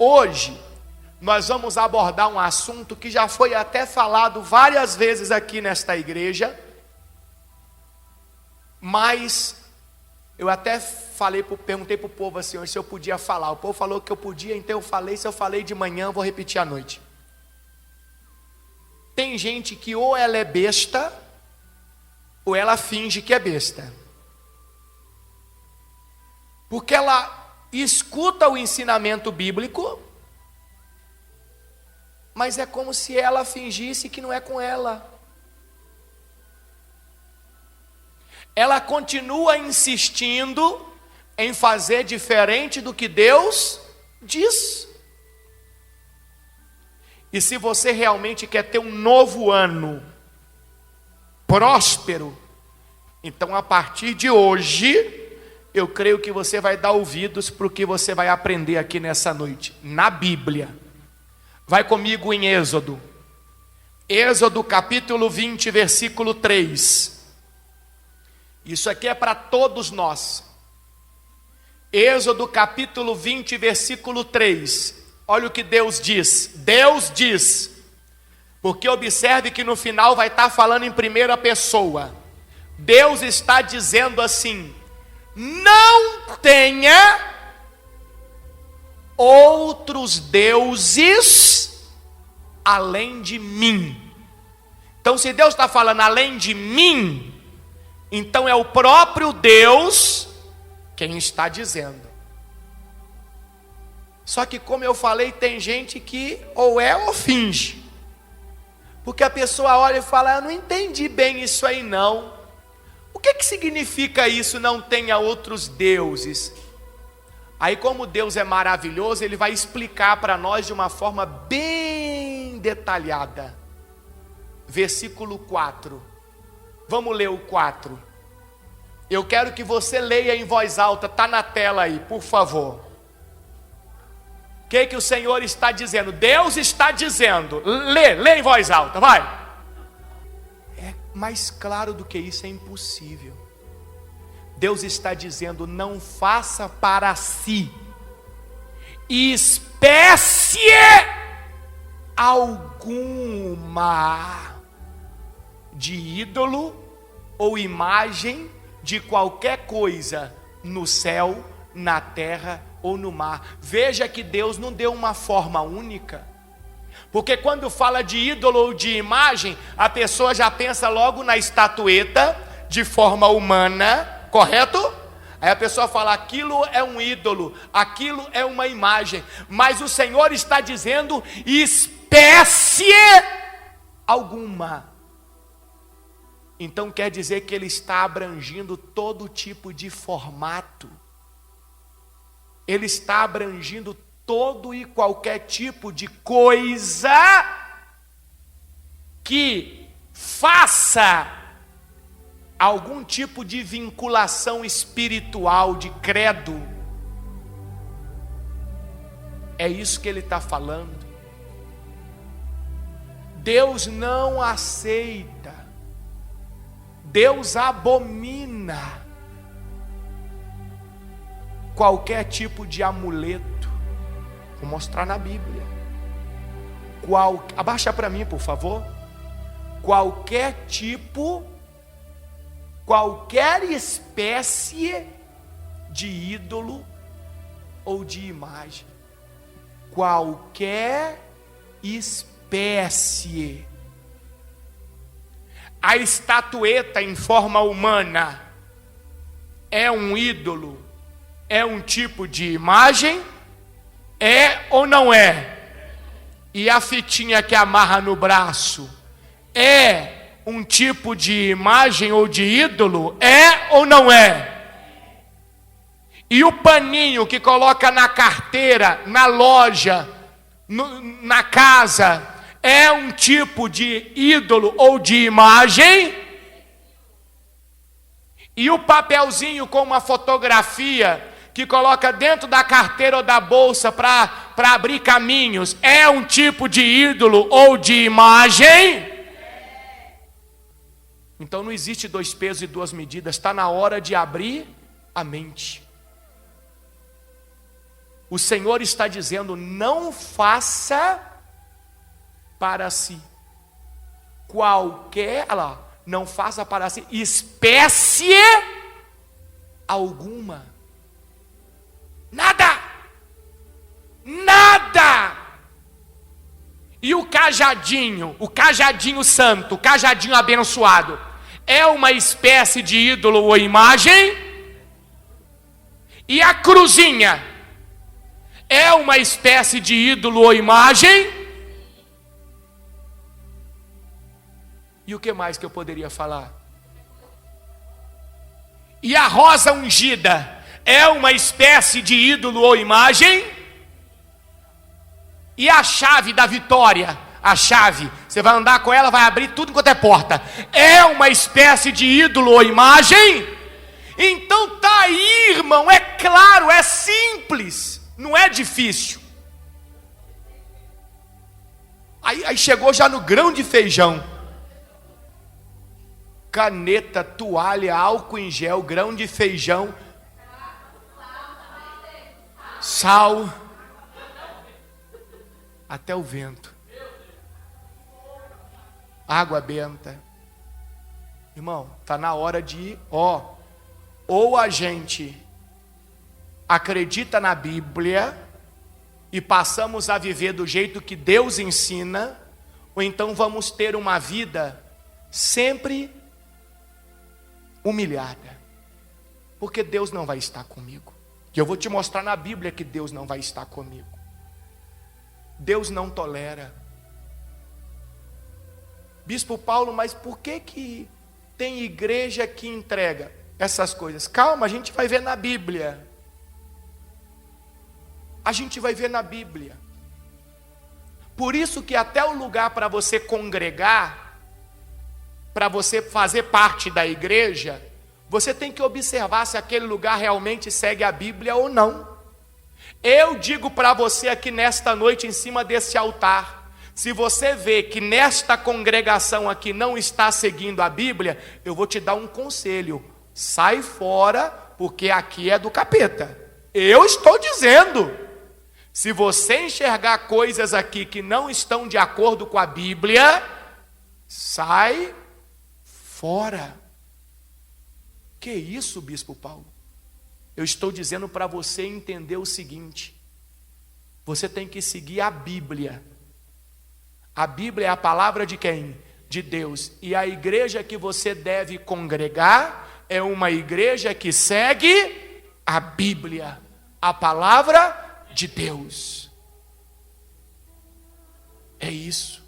Hoje, nós vamos abordar um assunto que já foi até falado várias vezes aqui nesta igreja, mas eu até perguntei para o povo assim, se eu podia falar. O povo falou que eu podia, então eu falei. Se eu falei de manhã, eu vou repetir à noite. Tem gente que ou ela é besta, ou ela finge que é besta. Porque ela escuta o ensinamento bíblico, mas é como se ela fingisse que não é com ela. Ela continua insistindo em fazer diferente do que Deus diz. E se você realmente quer ter um novo ano próspero, então a partir de hoje, eu creio que você vai dar ouvidos para o que você vai aprender aqui nessa noite, na Bíblia. Vai comigo em Êxodo. Êxodo capítulo 20, versículo 3. Isso aqui é para todos nós. Êxodo capítulo 20, versículo 3. Olha o que Deus diz. Deus diz, porque observe que no final vai estar falando em primeira pessoa. Deus está dizendo assim: não tenha outros deuses além de mim. Então, se Deus está falando além de mim, então é o próprio Deus quem está dizendo. Só que, como eu falei, tem gente que ou é ou finge. Porque a pessoa olha e fala: eu não entendi bem isso aí não. O que significa isso, não tenha outros deuses? Aí, como Deus é maravilhoso, Ele vai explicar para nós de uma forma bem detalhada. Versículo 4. Vamos ler o 4. Eu quero que você leia em voz alta, está na tela aí, por favor. O que o Senhor está dizendo? Deus está dizendo. Lê em voz alta, vai. É mais claro do que isso, é impossível. Deus está dizendo: não faça para si espécie alguma de ídolo ou imagem de qualquer coisa no céu, na terra ou no mar. Veja que Deus não deu uma forma única, porque quando fala de ídolo ou de imagem, a pessoa já pensa logo na estatueta de forma humana, correto? Aí a pessoa fala: aquilo é um ídolo, aquilo é uma imagem. Mas o Senhor está dizendo espécie alguma. Então quer dizer que Ele está abrangindo todo tipo de formato. Ele está abrangindo todo e qualquer tipo de coisa que faça algum tipo de vinculação espiritual, de credo. É isso que Ele está falando. Deus não aceita, Deus abomina qualquer tipo de amuleto. Vou mostrar na Bíblia. Abaixa para mim, por favor. Qualquer tipo, qualquer espécie de ídolo ou de imagem. Qualquer espécie. A estatueta em forma humana é um ídolo? É um tipo de imagem? É ou não é? E a fitinha que amarra no braço é um tipo de imagem ou de ídolo? É ou não é? E o paninho que coloca na carteira, na loja, na casa, é um tipo de ídolo ou de imagem? E o papelzinho com uma fotografia que coloca dentro da carteira ou da bolsa para abrir caminhos, é um tipo de ídolo ou de imagem? Então não existe dois pesos e duas medidas. Está na hora de abrir a mente. O Senhor está dizendo: não faça para si qualquer, olha lá, não faça para si espécie alguma. Nada. Nada. E o cajadinho santo, o cajadinho abençoado, é uma espécie de ídolo ou imagem? E a cruzinha é uma espécie de ídolo ou imagem? E o que mais que eu poderia falar? E a rosa ungida é uma espécie de ídolo ou imagem? E a chave da vitória, a chave, você vai andar com ela, vai abrir tudo quanto é porta, é uma espécie de ídolo ou imagem? Então tá aí, irmão, é claro, é simples, não é difícil. Aí chegou já no grão de feijão. Caneta, toalha, álcool em gel, grão de feijão, sal, até o vento, água benta. Irmão, está na hora de, ou a gente acredita na Bíblia e passamos a viver do jeito que Deus ensina, ou então vamos ter uma vida sempre humilhada, porque Deus não vai estar comigo. E eu vou te mostrar na Bíblia que Deus não vai estar comigo. Deus não tolera. Bispo Paulo, mas por que tem igreja que entrega essas coisas? Calma, a gente vai ver na Bíblia. A gente vai ver na Bíblia. Por isso que até o lugar para você congregar, para você fazer parte da igreja, você tem que observar se aquele lugar realmente segue a Bíblia ou não. Eu digo para você aqui nesta noite, em cima desse altar, se você vê que nesta congregação aqui não está seguindo a Bíblia, eu vou te dar um conselho: sai fora, porque aqui é do capeta. Eu estou dizendo, se você enxergar coisas aqui que não estão de acordo com a Bíblia, sai fora. Que isso, Bispo Paulo? Eu estou dizendo para você entender o seguinte: você tem que seguir a Bíblia. A Bíblia é a palavra de quem? De Deus. E a igreja que você deve congregar é uma igreja que segue a Bíblia, a palavra de Deus. É isso.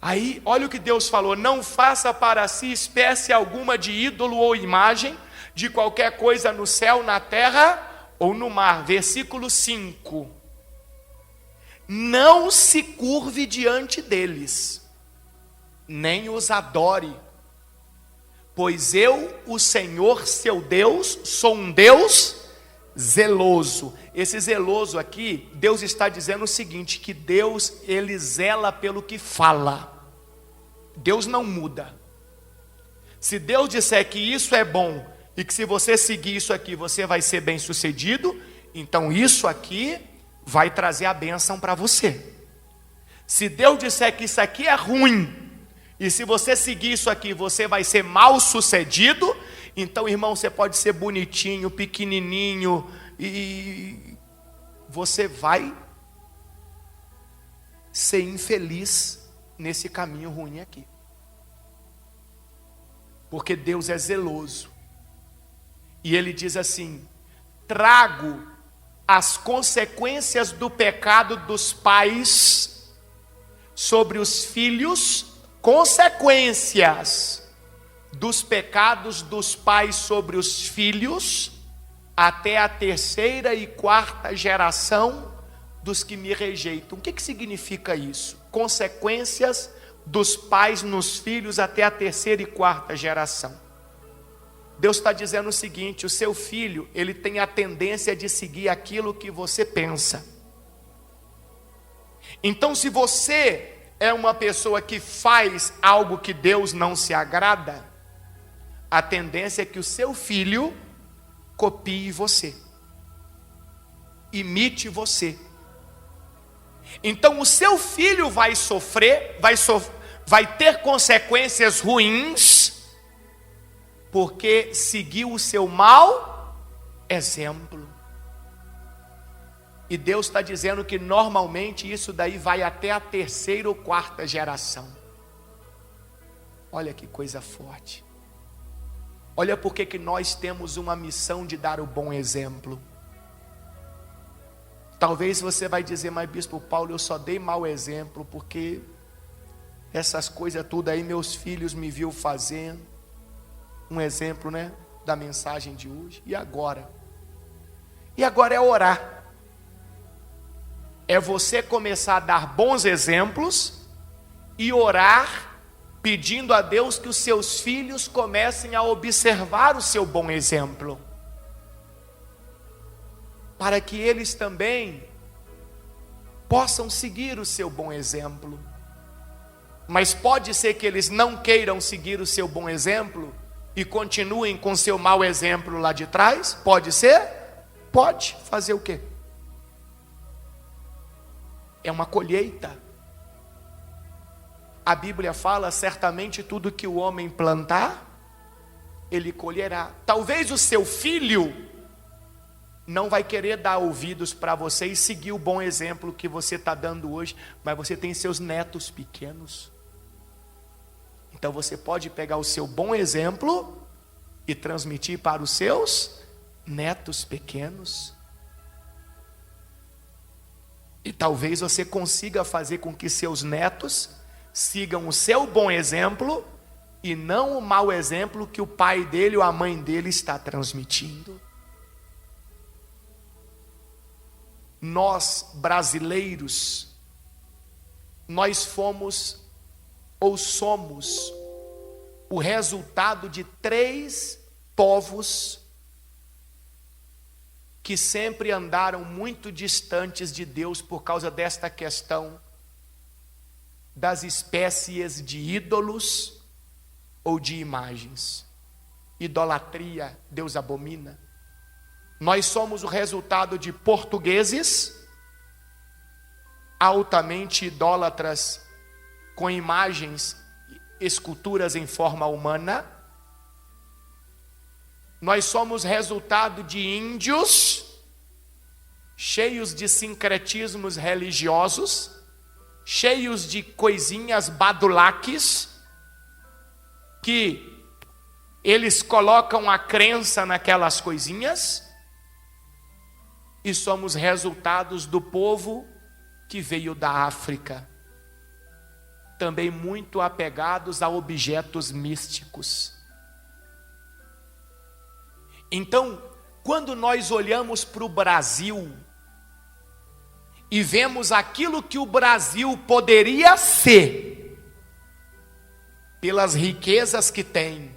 Aí, olha o que Deus falou: não faça para si espécie alguma de ídolo ou imagem de qualquer coisa no céu, na terra ou no mar. Versículo 5. Não se curve diante deles, nem os adore, pois eu, o Senhor seu Deus, sou um Deus zeloso. Esse zeloso aqui, Deus está dizendo o seguinte: que Deus, ele zela pelo que fala. Deus não muda. Se Deus disser que isso é bom e que se você seguir isso aqui você vai ser bem sucedido, então isso aqui vai trazer a bênção para você. Se Deus disser que isso aqui é ruim e se você seguir isso aqui você vai ser mal sucedido, então, irmão, você pode ser bonitinho, pequenininho, e você vai ser infeliz nesse caminho ruim aqui. Porque Deus é zeloso. E Ele diz assim: trago as consequências do pecado dos pais sobre os filhos, consequências dos pecados dos pais sobre os filhos, até a terceira e quarta geração dos que me rejeitam. O que significa isso? Consequências dos pais nos filhos até a terceira e quarta geração. Deus está dizendo o seguinte: o seu filho, ele tem a tendência de seguir aquilo que você pensa. Então, se você é uma pessoa que faz algo que Deus não se agrada, a tendência é que o seu filho copie você. imite você. Então o seu filho vai sofrer, vai ter consequências ruins, porque seguiu o seu mau exemplo. E Deus está dizendo que normalmente isso daí vai até a 3ª ou 4ª geração. Olha que coisa forte. Olha porque que nós temos uma missão de dar o bom exemplo. Talvez você vai dizer, mas bispo Paulo, eu só dei mau exemplo, porque essas coisas tudo aí meus filhos me viu fazendo. Um exemplo, né, da mensagem de hoje. E agora? E agora é orar. É você começar a dar bons exemplos e orar, pedindo a Deus que os seus filhos comecem a observar o seu bom exemplo, para que eles também possam seguir o seu bom exemplo. Mas pode ser que eles não queiram seguir o seu bom exemplo e continuem com seu mau exemplo lá de trás? Pode ser? Pode. Fazer o quê? É uma colheita. A Bíblia fala, certamente tudo que o homem plantar, ele colherá. Talvez o seu filho não vai querer dar ouvidos para você e seguir o bom exemplo que você está dando hoje, mas você tem seus netos pequenos. Então você pode pegar o seu bom exemplo e transmitir para os seus netos pequenos. E talvez você consiga fazer com que seus netos sigam o seu bom exemplo e não o mau exemplo que o pai dele ou a mãe dele está transmitindo. Nós, brasileiros, nós fomos ou somos o resultado de 3 povos que sempre andaram muito distantes de Deus por causa desta questão das espécies de ídolos ou de imagens. Idolatria, Deus abomina. Nós somos o resultado de portugueses altamente idólatras com imagens, esculturas em forma humana. Nós somos resultado de índios cheios de sincretismos religiosos, cheios de coisinhas badulaques, que eles colocam a crença naquelas coisinhas. E somos resultados do povo que veio da África, também muito apegados a objetos místicos. Então, quando nós olhamos para o Brasil e vemos aquilo que o Brasil poderia ser, pelas riquezas que tem,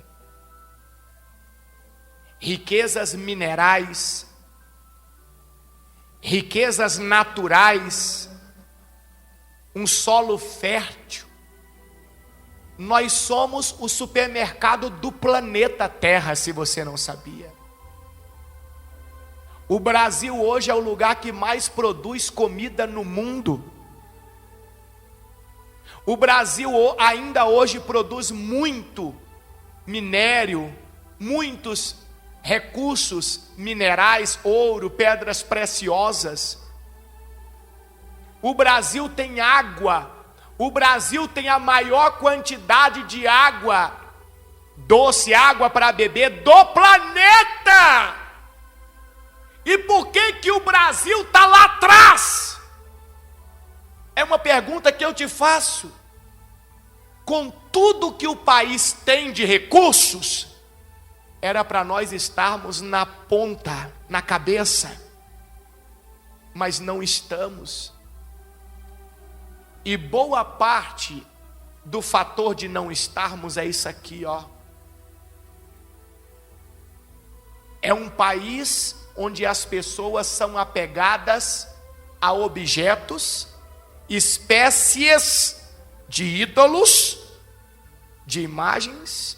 riquezas minerais, riquezas naturais, um solo fértil, nós somos o supermercado do planeta Terra, se você não sabia. O Brasil hoje é o lugar que mais produz comida no mundo. O Brasil ainda hoje produz muito minério, muitos recursos minerais, ouro, pedras preciosas. O Brasil tem água. O Brasil tem a maior quantidade de água doce, água para beber do planeta. E por que que o Brasil está lá atrás? É uma pergunta que eu te faço. Com tudo que o país tem de recursos, era para nós estarmos na ponta, na cabeça, mas não estamos. E boa parte do fator de não estarmos é isso aqui, ó. É um país onde as pessoas são apegadas a objetos, espécies de ídolos, de imagens,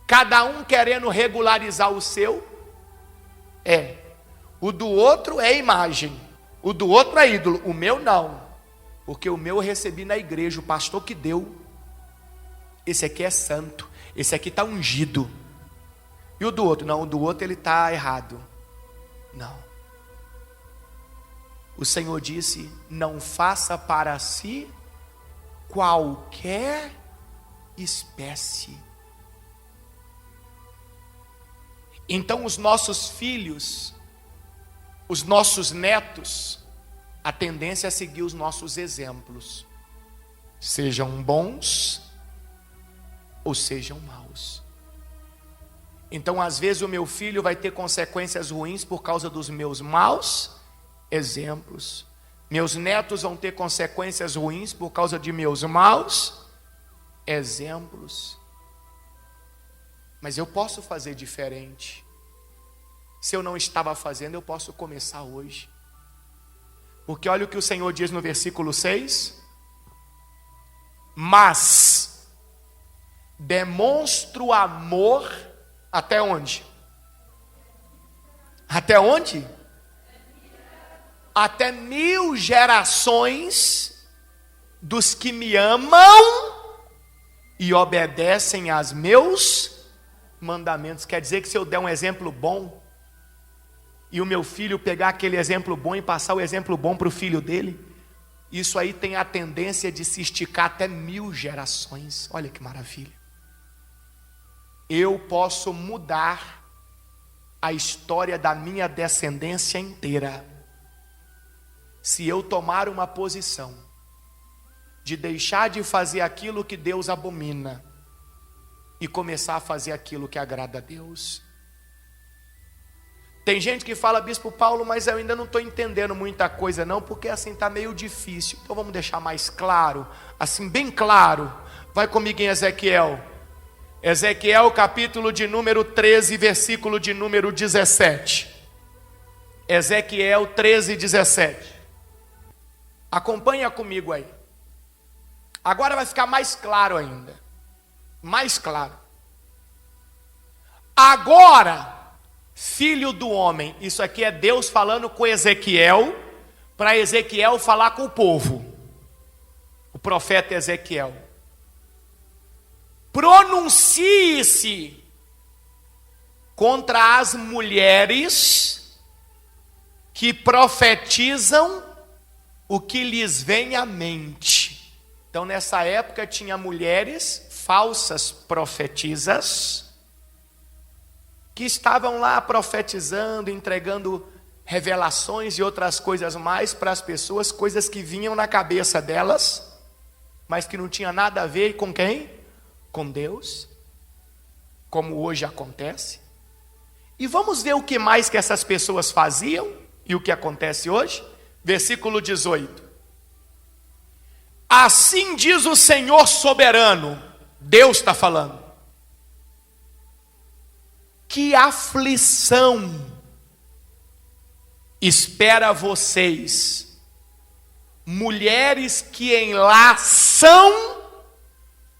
cada um querendo regularizar o seu. O do outro é imagem, o do outro é ídolo, o meu não, porque o meu eu recebi na igreja, o pastor que deu. Esse aqui é santo, esse aqui está ungido. E o do outro? Não, o do outro ele está errado. Não. O Senhor disse: não faça para si qualquer espécie. Então os nossos filhos, os nossos netos, a tendência é seguir os nossos exemplos, sejam bons ou sejam maus. Então às vezes o meu filho vai ter consequências ruins por causa dos meus maus exemplos. Meus netos vão ter consequências ruins por causa de meus maus exemplos. Mas eu posso fazer diferente. Se eu não estava fazendo, eu posso começar hoje. Porque olha o que o Senhor diz no versículo 6. Mas demonstro amor até onde? Até onde? Até 1000 gerações dos que me amam e obedecem aos meus mandamentos. Quer dizer que se eu der um exemplo bom e o meu filho pegar aquele exemplo bom e passar o exemplo bom para o filho dele, isso aí tem a tendência de se esticar até 1000 gerações. Olha que maravilha. Eu posso mudar a história da minha descendência inteira se eu tomar uma posição de deixar de fazer aquilo que Deus abomina e começar a fazer aquilo que agrada a Deus. Tem gente que fala: Bispo Paulo, mas eu ainda não estou entendendo muita coisa não, porque assim está meio difícil. Então vamos deixar mais claro, assim bem claro. Vai comigo em Ezequiel. Ezequiel capítulo de número 13, versículo de número 17. Ezequiel 13, 17. Acompanha comigo aí. Agora vai ficar mais claro ainda. Mais claro. Agora, filho do homem, isso aqui é Deus falando com Ezequiel, para Ezequiel falar com o povo. O profeta Ezequiel. Pronuncie-se contra as mulheres que profetizam o que lhes vem à mente. Então nessa época tinha mulheres falsas profetisas que estavam lá profetizando, entregando revelações e outras coisas mais para as pessoas, coisas que vinham na cabeça delas, mas que não tinha nada a ver com quem? Com Deus, como hoje acontece. E vamos ver o que mais que essas pessoas faziam e o que acontece hoje. Versículo 18. Assim diz o Senhor soberano, Deus está falando, que aflição espera vocês, mulheres que enlaçam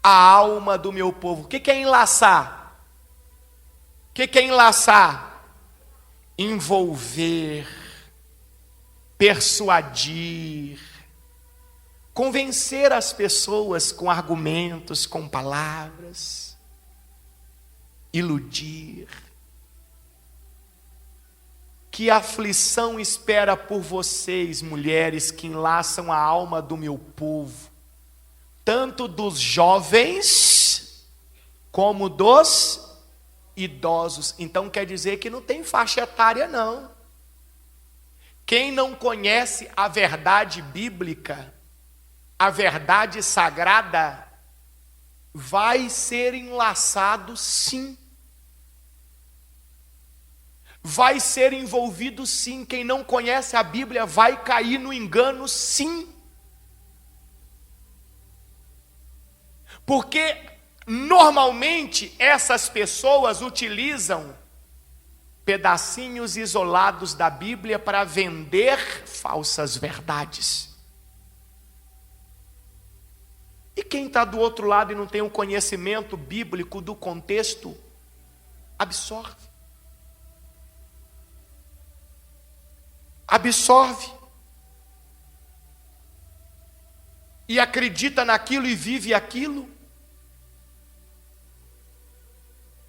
a alma do meu povo. O que é enlaçar? O que é enlaçar? Envolver, persuadir, convencer as pessoas com argumentos, com palavras, iludir. Que aflição espera por vocês, mulheres que enlaçam a alma do meu povo, tanto dos jovens como dos idosos. Então quer dizer que não tem faixa etária não. Quem não conhece a verdade bíblica, a verdade sagrada, vai ser enlaçado sim. Vai ser envolvido sim. Quem não conhece a Bíblia vai cair no engano sim. Porque normalmente essas pessoas utilizam pedacinhos isolados da Bíblia para vender falsas verdades. E quem está do outro lado e não tem um conhecimento bíblico do contexto, absorve. absorve e acredita naquilo e vive aquilo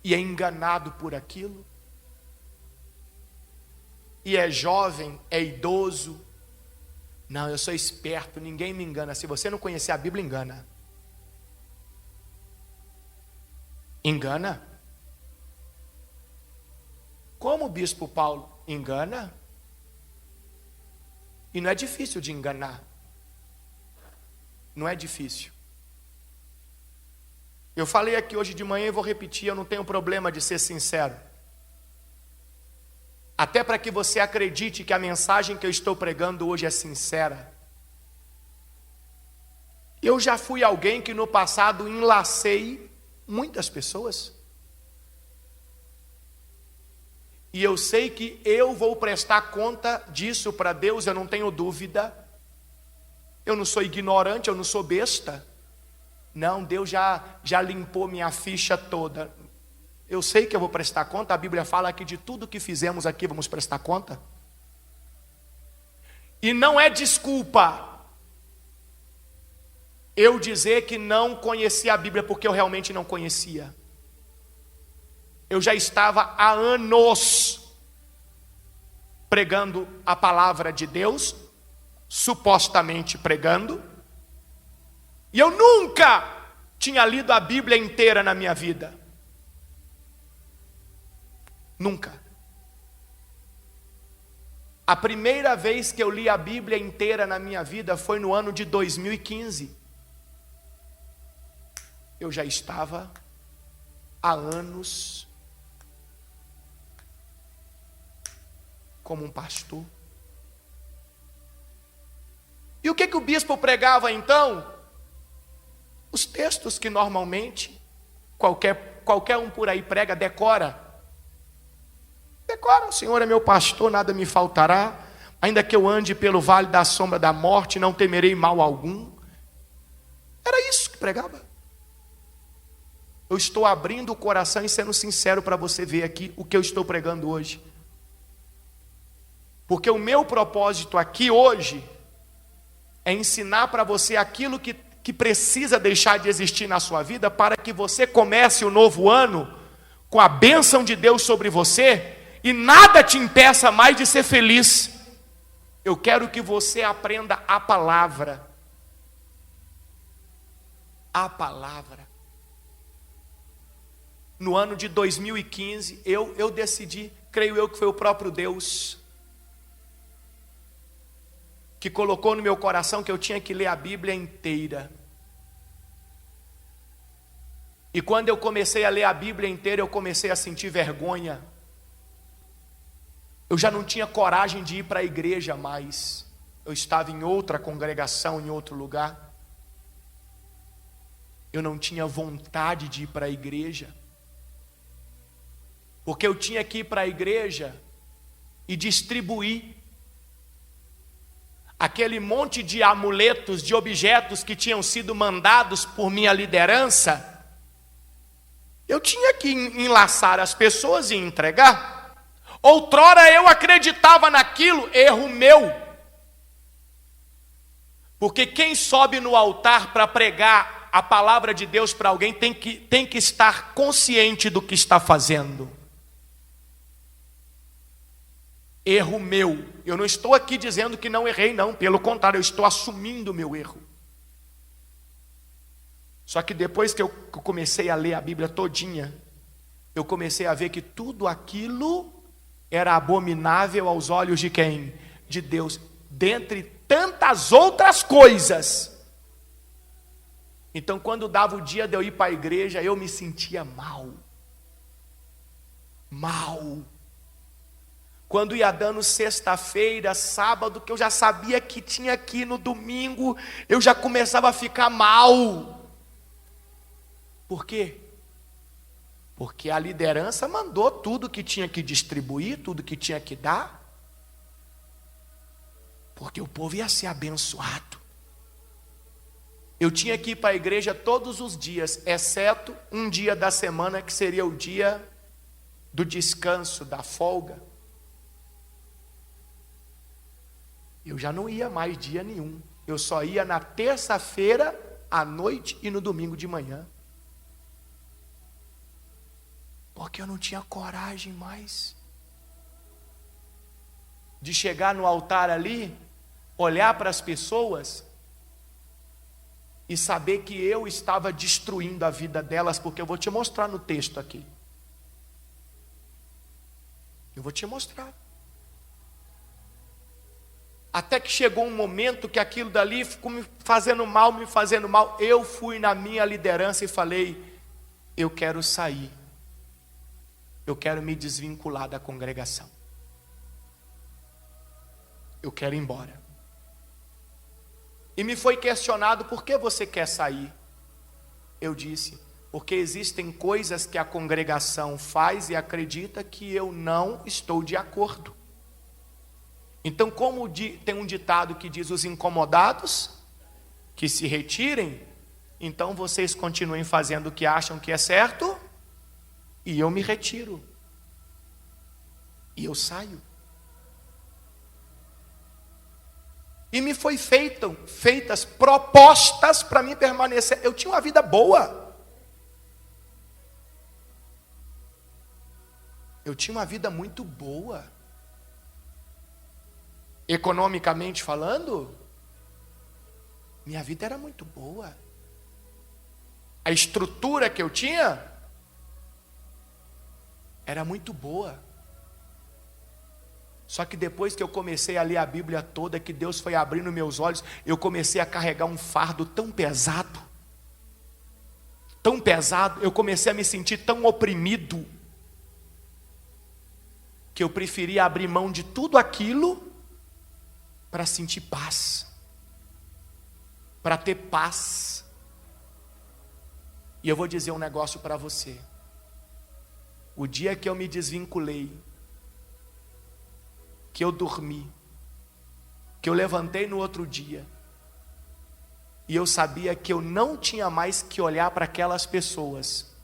e é enganado por aquilo e é jovem, é idoso. Não, eu sou esperto, ninguém me engana. Se você não conhecer a Bíblia, engana. Engana? Como o bispo Paulo engana? E não é difícil de enganar. Não é difícil. Eu falei aqui hoje de manhã e vou repetir, eu não tenho problema de ser sincero. Até para que você acredite que a mensagem que eu estou pregando hoje é sincera. Eu já fui alguém que no passado enlacei muitas pessoas. E eu sei que eu vou prestar conta disso para Deus, eu não tenho dúvida. Eu não sou ignorante, eu não sou besta. Não, Deus já limpou minha ficha toda. Eu sei que eu vou prestar conta, a Bíblia fala que de tudo que fizemos aqui vamos prestar conta. E não é desculpa eu dizer que não conhecia a Bíblia, porque eu realmente não conhecia. Eu já estava há anos pregando a palavra de Deus, supostamente pregando, e eu nunca tinha lido a Bíblia inteira na minha vida. Nunca. A primeira vez que eu li a Bíblia inteira na minha vida foi no ano de 2015. Eu já estava há anos como um pastor. E o que o bispo pregava então? Os textos que normalmente qualquer um por aí prega, decora. Decora, o Senhor é meu pastor, nada me faltará. Ainda que eu ande pelo vale da sombra da morte, não temerei mal algum. Era isso que pregava. Eu estou abrindo o coração e sendo sincero para você ver aqui o que eu estou pregando hoje. Porque o meu propósito aqui hoje é ensinar para você aquilo que precisa deixar de existir na sua vida para que você comece o novo ano com a bênção de Deus sobre você e nada te impeça mais de ser feliz. Eu quero que você aprenda a palavra. A palavra. No ano de 2015, eu decidi, creio eu que foi o próprio Deus que colocou no meu coração que eu tinha que ler a Bíblia inteira. E quando eu comecei a ler a Bíblia inteira, eu comecei a sentir vergonha. Eu já não tinha coragem de ir para a igreja mais. Eu estava em outra congregação, em outro lugar. Eu não tinha vontade de ir para a igreja. Porque eu tinha que ir para a igreja e distribuir aquele monte de amuletos, de objetos que tinham sido mandados por minha liderança. Eu tinha que enlaçar as pessoas e entregar. Outrora eu acreditava naquilo, erro meu. Porque quem sobe no altar para pregar a palavra de Deus para alguém tem que estar consciente do que está fazendo. Erro meu. Eu não estou aqui dizendo que não errei, não. Pelo contrário, eu estou assumindo o meu erro. Só que depois que eu comecei a ler a Bíblia todinha, eu comecei a ver que tudo aquilo era abominável aos olhos de quem? De Deus. Dentre tantas outras coisas. Então, quando dava o dia de eu ir para a igreja, eu me sentia mal. Mal. Quando ia dando sexta-feira, sábado, que eu já sabia que tinha que ir no domingo, eu já começava a ficar mal. Por quê? Porque a liderança mandou tudo que tinha que distribuir, tudo que tinha que dar. Porque o povo ia ser abençoado. Eu tinha que ir para a igreja todos os dias, exceto um dia da semana que seria o dia do descanso, da folga. Eu já não ia mais dia nenhum. Eu só ia na terça-feira à noite e no domingo de manhã. Porque eu não tinha coragem mais de chegar no altar ali, olhar para as pessoas e saber que eu estava destruindo a vida delas, porque eu vou te mostrar no texto aqui. Eu vou te mostrar. Até que chegou um momento que aquilo dali ficou me fazendo mal. Eu fui na minha liderança e falei: eu quero sair. Eu quero me desvincular da congregação. Eu quero ir embora. E me foi questionado: por que você quer sair? Eu disse: porque existem coisas que a congregação faz e acredita que eu não estou de acordo. Então, como tem um ditado que diz: os incomodados que se retirem, então vocês continuem fazendo o que acham que é certo, e eu me retiro. E eu saio. E me foi feitas propostas para mim permanecer. Eu tinha uma vida boa. Eu tinha uma vida muito boa. Economicamente falando, minha vida era muito boa. A estrutura que eu tinha era muito boa. Só que depois que eu comecei a ler a Bíblia toda, que Deus foi abrindo meus olhos, eu comecei a carregar um fardo tão pesado, eu comecei a me sentir tão oprimido, que eu preferia abrir mão de tudo aquilo para sentir paz, para ter paz. E eu vou dizer um negócio para você: o dia que eu me desvinculei, que eu dormi, que eu levantei no outro dia, e eu sabia que eu não tinha mais que olhar para aquelas pessoas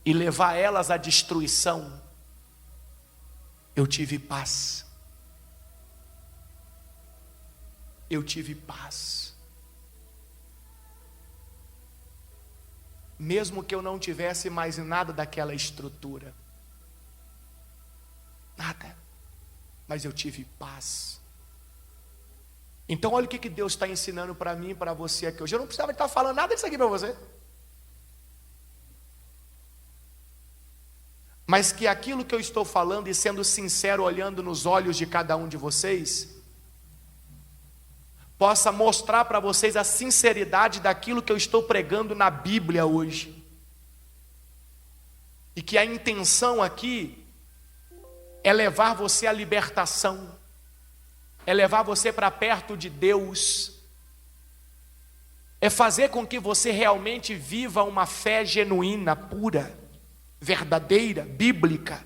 e levar elas à destruição, eu tive paz. Eu tive paz. Mesmo que eu não tivesse mais nada daquela estrutura. Nada. Mas eu tive paz. Então olha o que Deus está ensinando para mim e para você aqui hoje. Eu não precisava estar falando nada disso aqui para você. Mas que aquilo que eu estou falando, e sendo sincero, olhando nos olhos de cada um de vocês, possa mostrar para vocês a sinceridade daquilo que eu estou pregando na Bíblia hoje. E que a intenção aqui é levar você à libertação, é levar você para perto de Deus, é fazer com que você realmente viva uma fé genuína, pura, verdadeira, bíblica.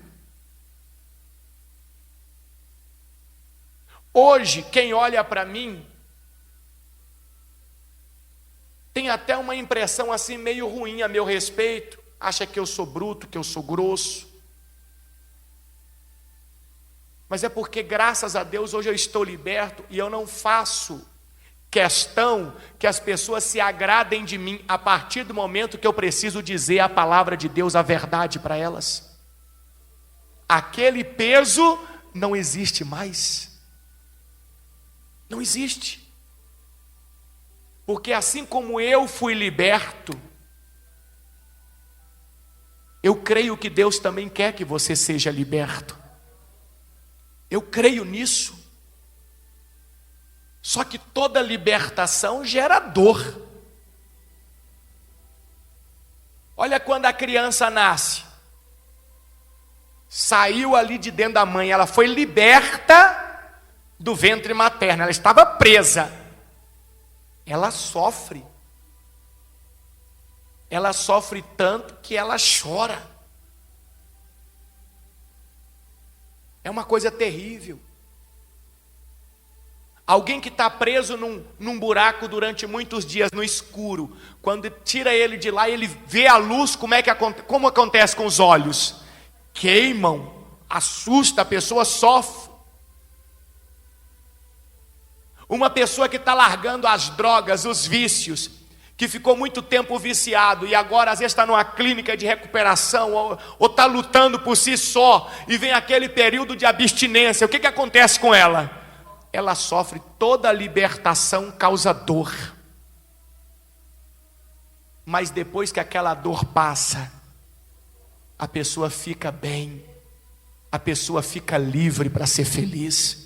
Hoje, quem olha para mim tem até uma impressão assim meio ruim a meu respeito, acha que eu sou bruto, que eu sou grosso. Mas é porque, graças a Deus, hoje eu estou liberto e eu não faço questão que as pessoas se agradem de mim a partir do momento que eu preciso dizer a palavra de Deus, a verdade para elas. Aquele peso não existe mais. Não existe. Porque assim como eu fui liberto, eu creio que Deus também quer que você seja liberto. Eu creio nisso. Só que toda libertação gera dor. Olha quando a criança nasce. Saiu ali de dentro da mãe, ela foi liberta do ventre materno, ela estava presa. Ela sofre. Ela sofre tanto que ela chora. É uma coisa terrível. Alguém que está preso num buraco durante muitos dias no escuro, quando tira ele de lá, ele vê a luz, como acontece com os olhos? Queimam, assusta, a pessoa sofre. Uma pessoa que está largando as drogas, os vícios, que ficou muito tempo viciado e agora às vezes está numa clínica de recuperação ou está lutando por si só e vem aquele período de abstinência, o que acontece com ela? Ela sofre toda a libertação causa dor. Mas depois que aquela dor passa, a pessoa fica bem, a pessoa fica livre para ser feliz.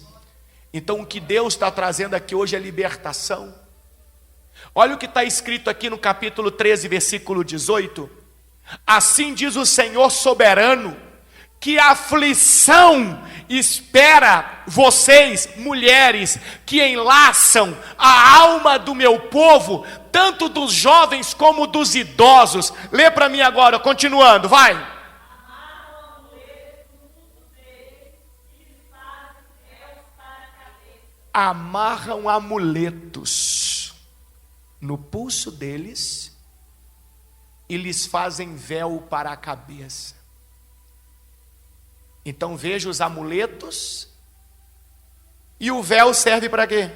Então o que Deus está trazendo aqui hoje é libertação. Olha o que está escrito aqui no capítulo 13, versículo 18. Assim diz o Senhor soberano, que aflição espera vocês, mulheres, que enlaçam a alma do meu povo, tanto dos jovens como dos idosos. Lê para mim agora, continuando, vai. Amarram amuletos no pulso deles e lhes fazem véu para a cabeça. Então veja os amuletos. E o véu serve para quê?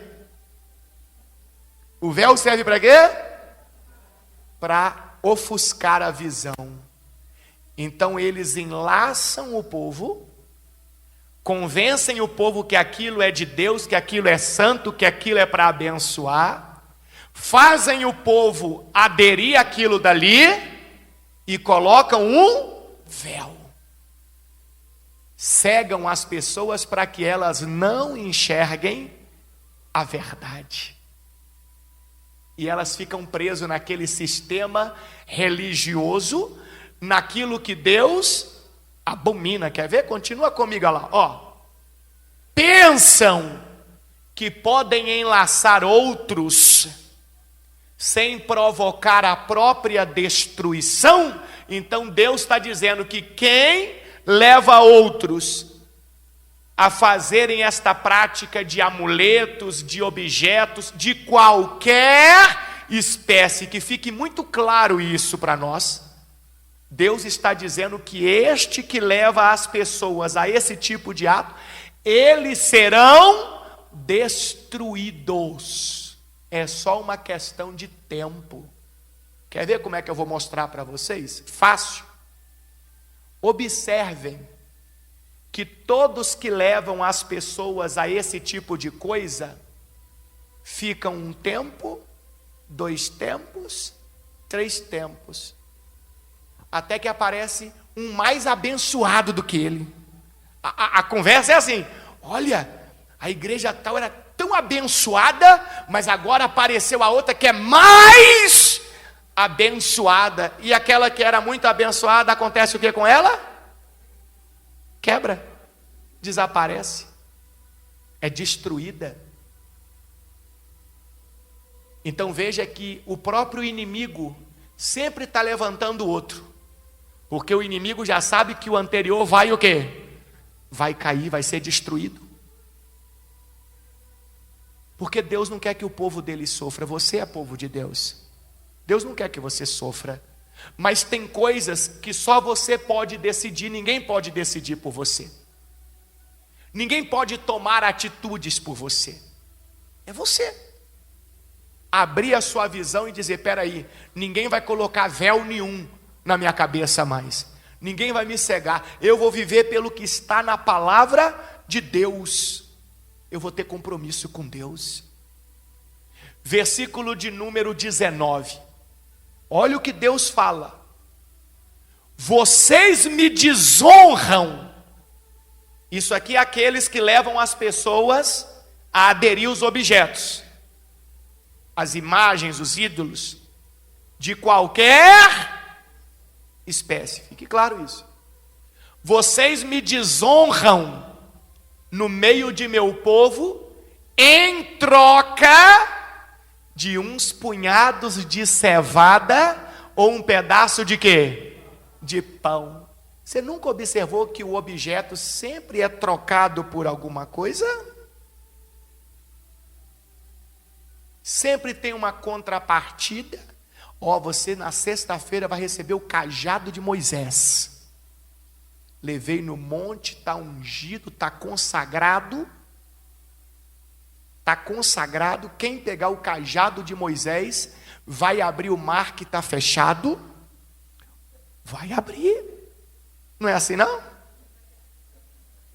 O véu serve para quê? Para ofuscar a visão. Então eles enlaçam o povo, convencem o povo que aquilo é de Deus, que aquilo é santo, que aquilo é para abençoar, fazem o povo aderir àquilo dali e colocam um véu. Cegam as pessoas para que elas não enxerguem a verdade. E elas ficam presas naquele sistema religioso, naquilo que Deus abomina. Quer ver? Continua comigo lá, ó. Pensam que podem enlaçar outros sem provocar a própria destruição. Então Deus está dizendo que quem leva outros a fazerem esta prática de amuletos, de objetos, de qualquer espécie, que fique muito claro isso para nós. Deus está dizendo que este que leva as pessoas a esse tipo de ato, eles serão destruídos. É só uma questão de tempo. Quer ver como é que eu vou mostrar para vocês? Fácil. Observem que todos que levam as pessoas a esse tipo de coisa, ficam um tempo, 2 tempos, 3 tempos. Até que aparece um mais abençoado do que ele. A conversa é assim: olha, a igreja tal era tão abençoada, mas agora apareceu a outra que é mais abençoada. E aquela que era muito abençoada, acontece o que com ela? Quebra, desaparece, é destruída. Então veja que o próprio inimigo sempre está levantando o outro. Porque o inimigo já sabe que o anterior vai o quê? Vai cair, vai ser destruído. Porque Deus não quer que o povo dele sofra. Você é povo de Deus. Deus não quer que você sofra. Mas tem coisas que só você pode decidir. Ninguém pode decidir por você. Ninguém pode tomar atitudes por você. É você. Abrir a sua visão e dizer: peraí, ninguém vai colocar véu nenhum na minha cabeça mais. Ninguém vai me cegar. Eu vou viver pelo que está na palavra de Deus. Eu vou ter compromisso com Deus. Versículo de número 19. Olha o que Deus fala. Vocês me desonram. Isso aqui é aqueles que levam as pessoas a aderir aos objetos, as imagens, os ídolos, de qualquer espécie. Fique claro isso. Vocês me desonram no meio de meu povo, em troca de uns punhados de cevada ou um pedaço de quê? De pão. Você nunca observou que o objeto sempre é trocado por alguma coisa? Sempre tem uma contrapartida. Ó, você na sexta-feira vai receber o cajado de Moisés. Levei no monte, está ungido, está consagrado. está consagrado. Quem pegar o cajado de Moisés vai abrir o mar que está fechado. Vai abrir. Não é assim não?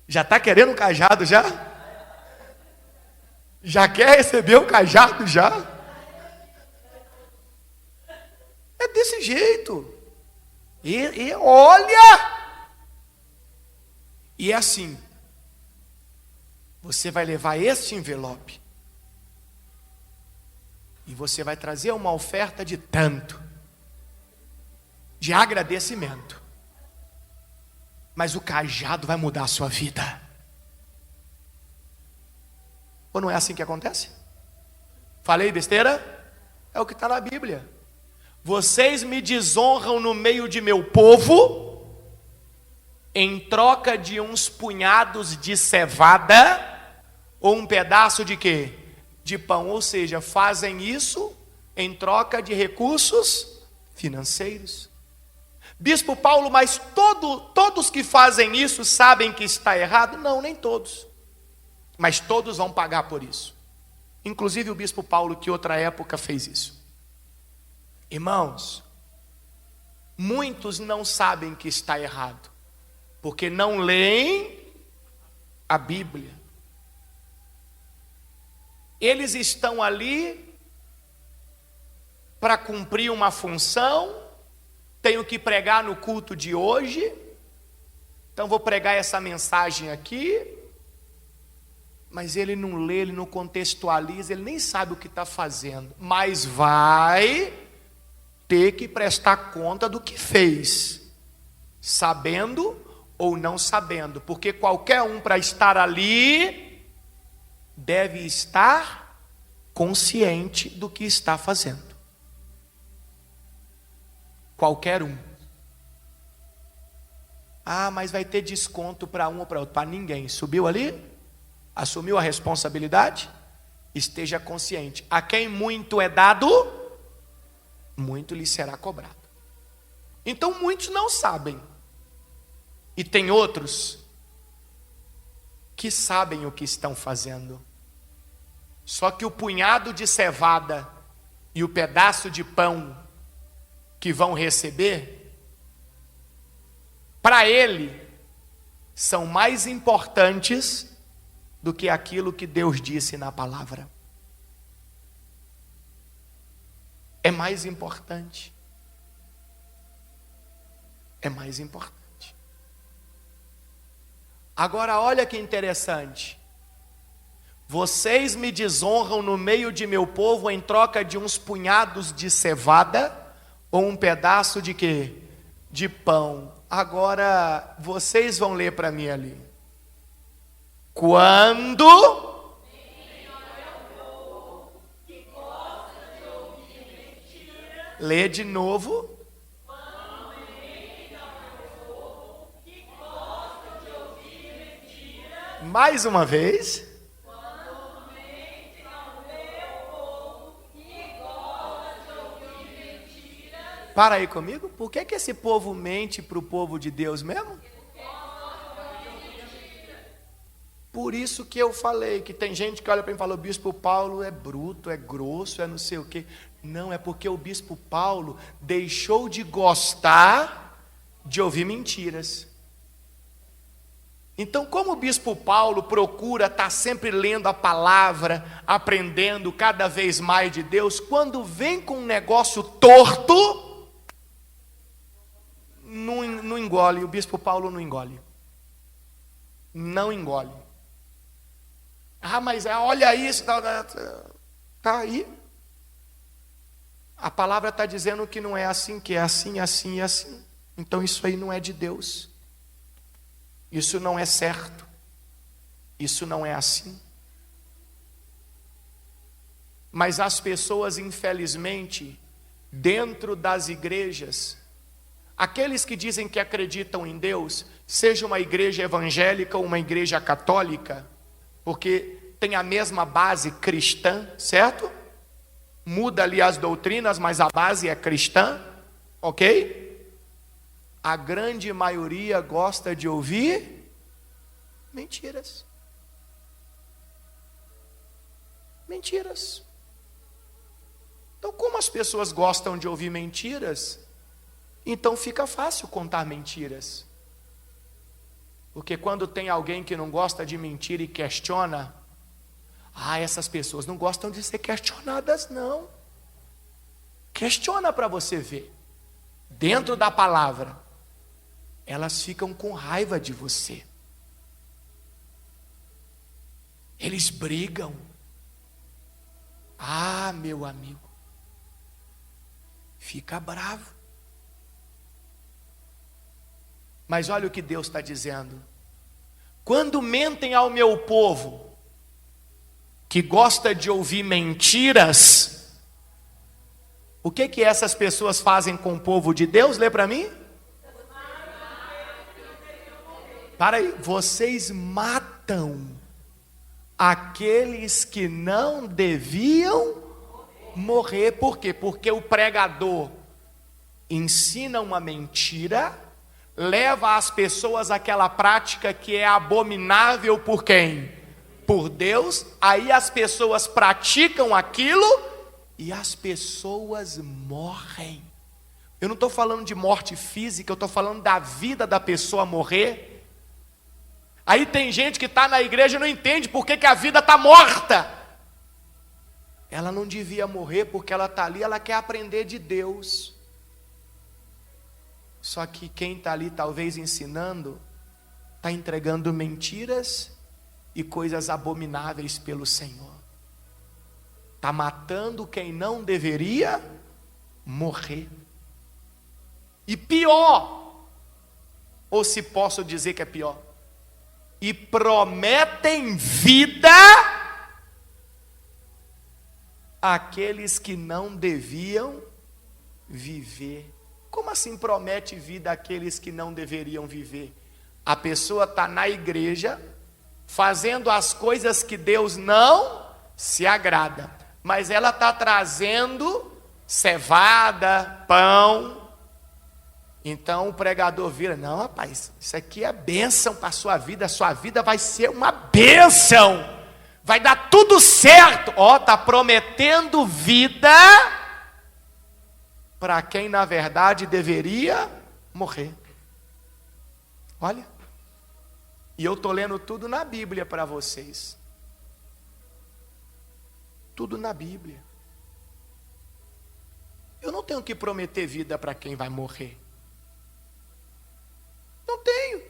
Já está querendo o cajado já? Já quer receber o cajado já? É desse jeito. E olha! E é assim. Você vai levar este envelope. E você vai trazer uma oferta de tanto. De agradecimento. Mas o cajado vai mudar a sua vida. Ou não é assim que acontece? Falei besteira? É o que está na Bíblia. Vocês me desonram no meio de meu povo, em troca de uns punhados de cevada, ou um pedaço de quê? De pão. Ou seja, fazem isso em troca de recursos financeiros. Bispo Paulo, mas todos que fazem isso sabem que está errado? Não, nem todos. Mas todos vão pagar por isso. Inclusive o bispo Paulo, que outra época fez isso. Irmãos, muitos não sabem que está errado, porque não leem a Bíblia. Eles estão ali para cumprir uma função. Tenho que pregar no culto de hoje, então vou pregar essa mensagem aqui. Mas ele não lê, ele não contextualiza, ele nem sabe o que está fazendo. Mas vai ter que prestar conta do que fez, sabendo ou não sabendo. Porque qualquer um, para estar ali, deve estar consciente do que está fazendo. Qualquer um. Ah, mas vai ter desconto para um ou para outro. Para ninguém. Subiu ali? Assumiu a responsabilidade? Esteja consciente. A quem muito é dado, muito lhe será cobrado. Então muitos não sabem. E tem outros que sabem o que estão fazendo. Só que o punhado de cevada e o pedaço de pão que vão receber, para ele, são mais importantes do que aquilo que Deus disse na palavra. É mais importante. É mais importante. Agora olha que interessante. Vocês me desonram no meio de meu povo em troca de uns punhados de cevada ou um pedaço de quê? De pão. Agora vocês vão ler para mim ali. Quando lê de novo. Mais uma vez. Para aí comigo. Por que esse povo mente para o povo de Deus mesmo? Por isso que eu falei que tem gente que olha para mim e fala: o bispo Paulo é bruto, é grosso, é não sei o quê. Não, é porque o bispo Paulo deixou de gostar de ouvir mentiras. Então, como o bispo Paulo procura estar sempre lendo a palavra, aprendendo cada vez mais de Deus, quando vem com um negócio torto, não engole. O bispo Paulo não engole. Não engole. Ah, mas olha isso, está aí. A palavra está dizendo que não é assim, que é assim, assim e assim. Então isso aí não é de Deus. Isso não é certo. Isso não é assim. Mas as pessoas, infelizmente, dentro das igrejas, aqueles que dizem que acreditam em Deus, seja uma igreja evangélica ou uma igreja católica, porque tem a mesma base cristã, certo? Muda ali as doutrinas, mas a base é cristã, ok? A grande maioria gosta de ouvir mentiras. Mentiras. Então, como as pessoas gostam de ouvir mentiras, então fica fácil contar mentiras. Porque quando tem alguém que não gosta de mentir e questiona, essas pessoas não gostam de ser questionadas, não. Questiona para você ver. Dentro da palavra, elas ficam com raiva de você. Eles brigam. Meu amigo, fica bravo. Mas olha o que Deus está dizendo. Quando mentem ao meu povo, que gosta de ouvir mentiras, o que essas pessoas fazem com o povo de Deus? Lê para mim. Para aí, vocês matam aqueles que não deviam morrer. Por quê? Porque o pregador ensina uma mentira, leva as pessoas àquela prática que é abominável por quem? Por Deus. Aí as pessoas praticam aquilo e as pessoas morrem. Eu não estou falando de morte física, eu estou falando da vida da pessoa morrer. Aí tem gente que está na igreja e não entende por que a vida está morta. Ela não devia morrer porque ela está ali, ela quer aprender de Deus. Só que quem está ali talvez ensinando, está entregando mentiras e coisas abomináveis pelo Senhor. Está matando quem não deveria morrer. E pior, ou se posso dizer que é pior, e prometem vida àqueles que não deviam viver. Como assim promete vida àqueles que não deveriam viver? A pessoa está na igreja, fazendo as coisas que Deus não se agrada, mas ela está trazendo cevada, pão. Então o pregador vira, não rapaz, isso aqui é bênção para a sua vida vai ser uma bênção, vai dar tudo certo. Está prometendo vida para quem na verdade deveria morrer. Olha, e eu estou lendo tudo na Bíblia para vocês. Tudo na Bíblia. Eu não tenho que prometer vida para quem vai morrer. Não tenho.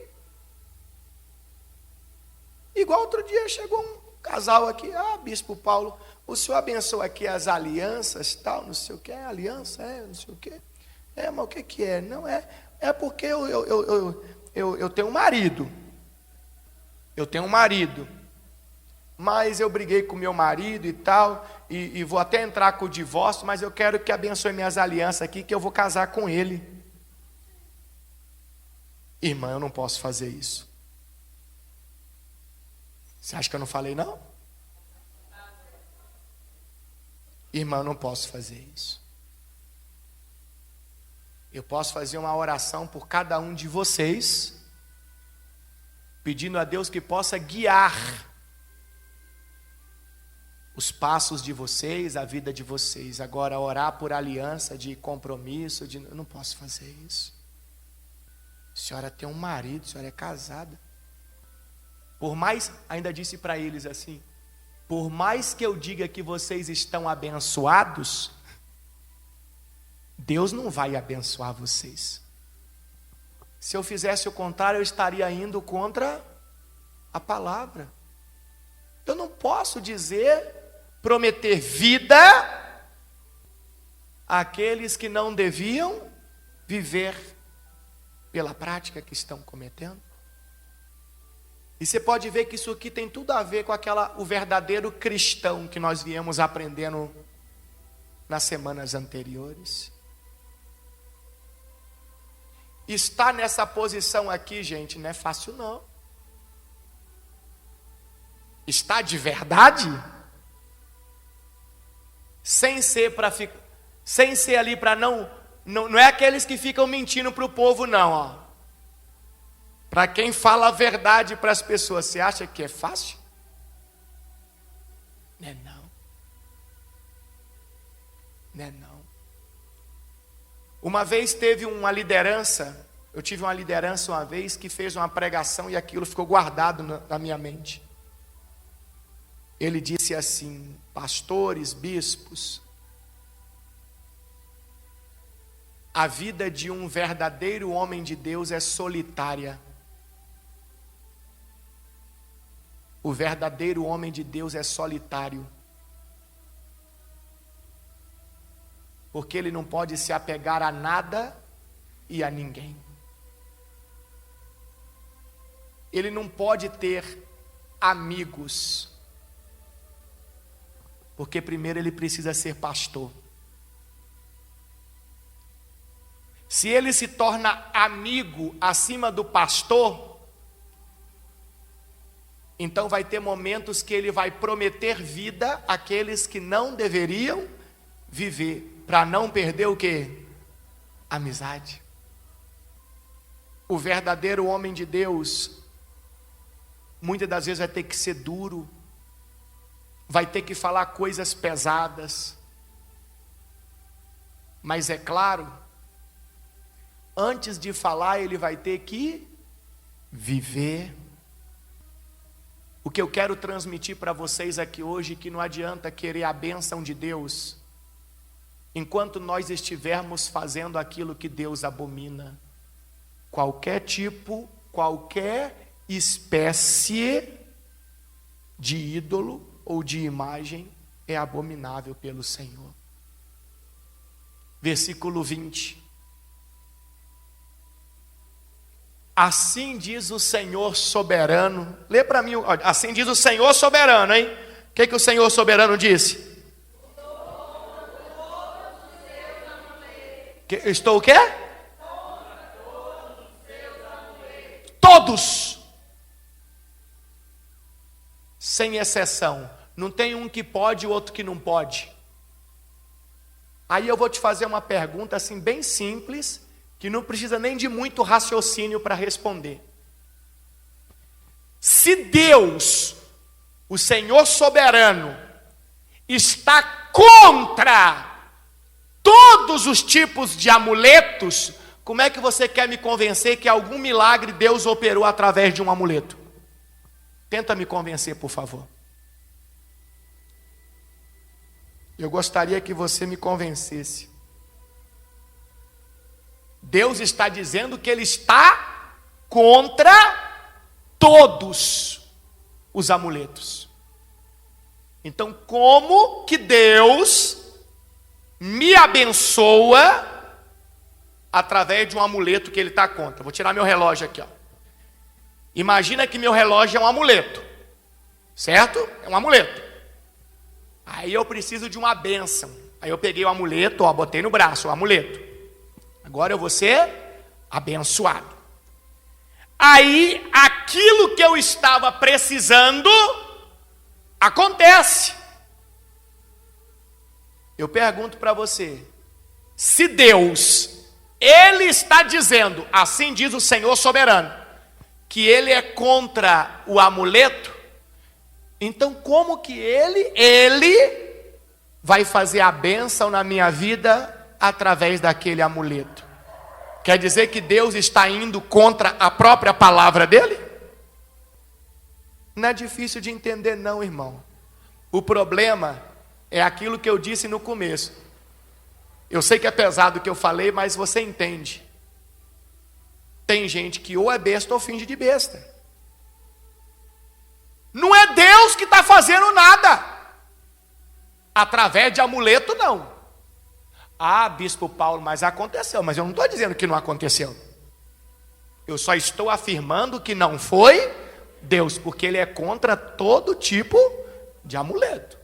Igual outro dia chegou um casal aqui, bispo Paulo, o senhor abençoa aqui as alianças, tal, não sei o que, aliança, não sei o que. Mas o que é? Não é porque eu tenho um marido. Eu tenho um marido. Mas eu briguei com meu marido e tal, e vou até entrar com o divórcio, mas eu quero que abençoe minhas alianças aqui, que eu vou casar com ele. Irmã, eu não posso fazer isso. Você acha que eu não falei não? Irmã, eu não posso fazer isso. Eu posso fazer uma oração por cada um de vocês, pedindo a Deus que possa guiar os passos de vocês, a vida de vocês. Agora, orar por aliança, de compromisso, eu não posso fazer isso. A senhora tem um marido, a senhora é casada. Por mais, ainda disse para eles assim, por mais que eu diga que vocês estão abençoados, Deus não vai abençoar vocês. Se eu fizesse o contrário, eu estaria indo contra a palavra. Eu não posso prometer vida àqueles que não deviam viver pela prática que estão cometendo. E você pode ver que isso aqui tem tudo a ver com o verdadeiro cristão que nós viemos aprendendo nas semanas anteriores. Estar nessa posição aqui, gente, não é fácil não. Está de verdade? Sem ser ali para não é aqueles que ficam mentindo para o povo não, Para quem fala a verdade para as pessoas, você acha que é fácil? Não é não. Né, não. Uma vez teve uma liderança, eu tive uma liderança uma vez que fez uma pregação e aquilo ficou guardado na minha mente. Ele disse assim: pastores, bispos, a vida de um verdadeiro homem de Deus é solitária. O verdadeiro homem de Deus é solitário. Porque ele não pode se apegar a nada e a ninguém. Ele não pode ter amigos. Porque primeiro ele precisa ser pastor. Se ele se torna amigo acima do pastor, então vai ter momentos que ele vai prometer vida àqueles que não deveriam viver, para não perder o quê? Amizade. O verdadeiro homem de Deus, muitas das vezes vai ter que ser duro, vai ter que falar coisas pesadas, mas é claro, antes de falar ele vai ter que viver. O que eu quero transmitir para vocês aqui hoje, que não adianta querer a bênção de Deus, enquanto nós estivermos fazendo aquilo que Deus abomina. Qualquer tipo, qualquer espécie de ídolo ou de imagem é abominável pelo Senhor. Versículo 20. Assim diz o Senhor soberano. Lê para mim, assim diz o Senhor soberano, hein? O que o Senhor soberano disse? Estou o quê? Todos. Sem exceção. Não tem um que pode e outro que não pode. Aí eu vou te fazer uma pergunta assim bem simples, que não precisa nem de muito raciocínio para responder. Se Deus, o Senhor soberano, está contra todos os tipos de amuletos, como é que você quer me convencer que algum milagre Deus operou através de um amuleto? Tenta me convencer, por favor. Eu gostaria que você me convencesse. Deus está dizendo que Ele está contra todos os amuletos. Então, como que Deus me abençoa através de um amuleto que Ele está contra? Vou tirar meu relógio aqui, ó. Imagina que meu relógio é um amuleto, certo? É um amuleto. Aí eu preciso de uma bênção. Aí eu peguei o amuleto, ó, botei no braço o amuleto. Agora eu vou ser abençoado. Aí, aquilo que eu estava precisando, acontece. Eu pergunto para você, se Deus, Ele está dizendo, assim diz o Senhor soberano, que Ele é contra o amuleto, então como que Ele vai fazer a bênção na minha vida através daquele amuleto? Quer dizer que Deus está indo contra a própria palavra dele? Não é difícil de entender não, irmão. O problema é aquilo que eu disse no começo. Eu sei que é pesado o que eu falei, mas você entende. Tem gente que ou é besta ou finge de besta. Não é Deus que está fazendo nada. Através de amuleto, não. Ah, bispo Paulo, mas aconteceu. Mas eu não estou dizendo que não aconteceu. Eu só estou afirmando que não foi Deus, porque Ele é contra todo tipo de amuleto.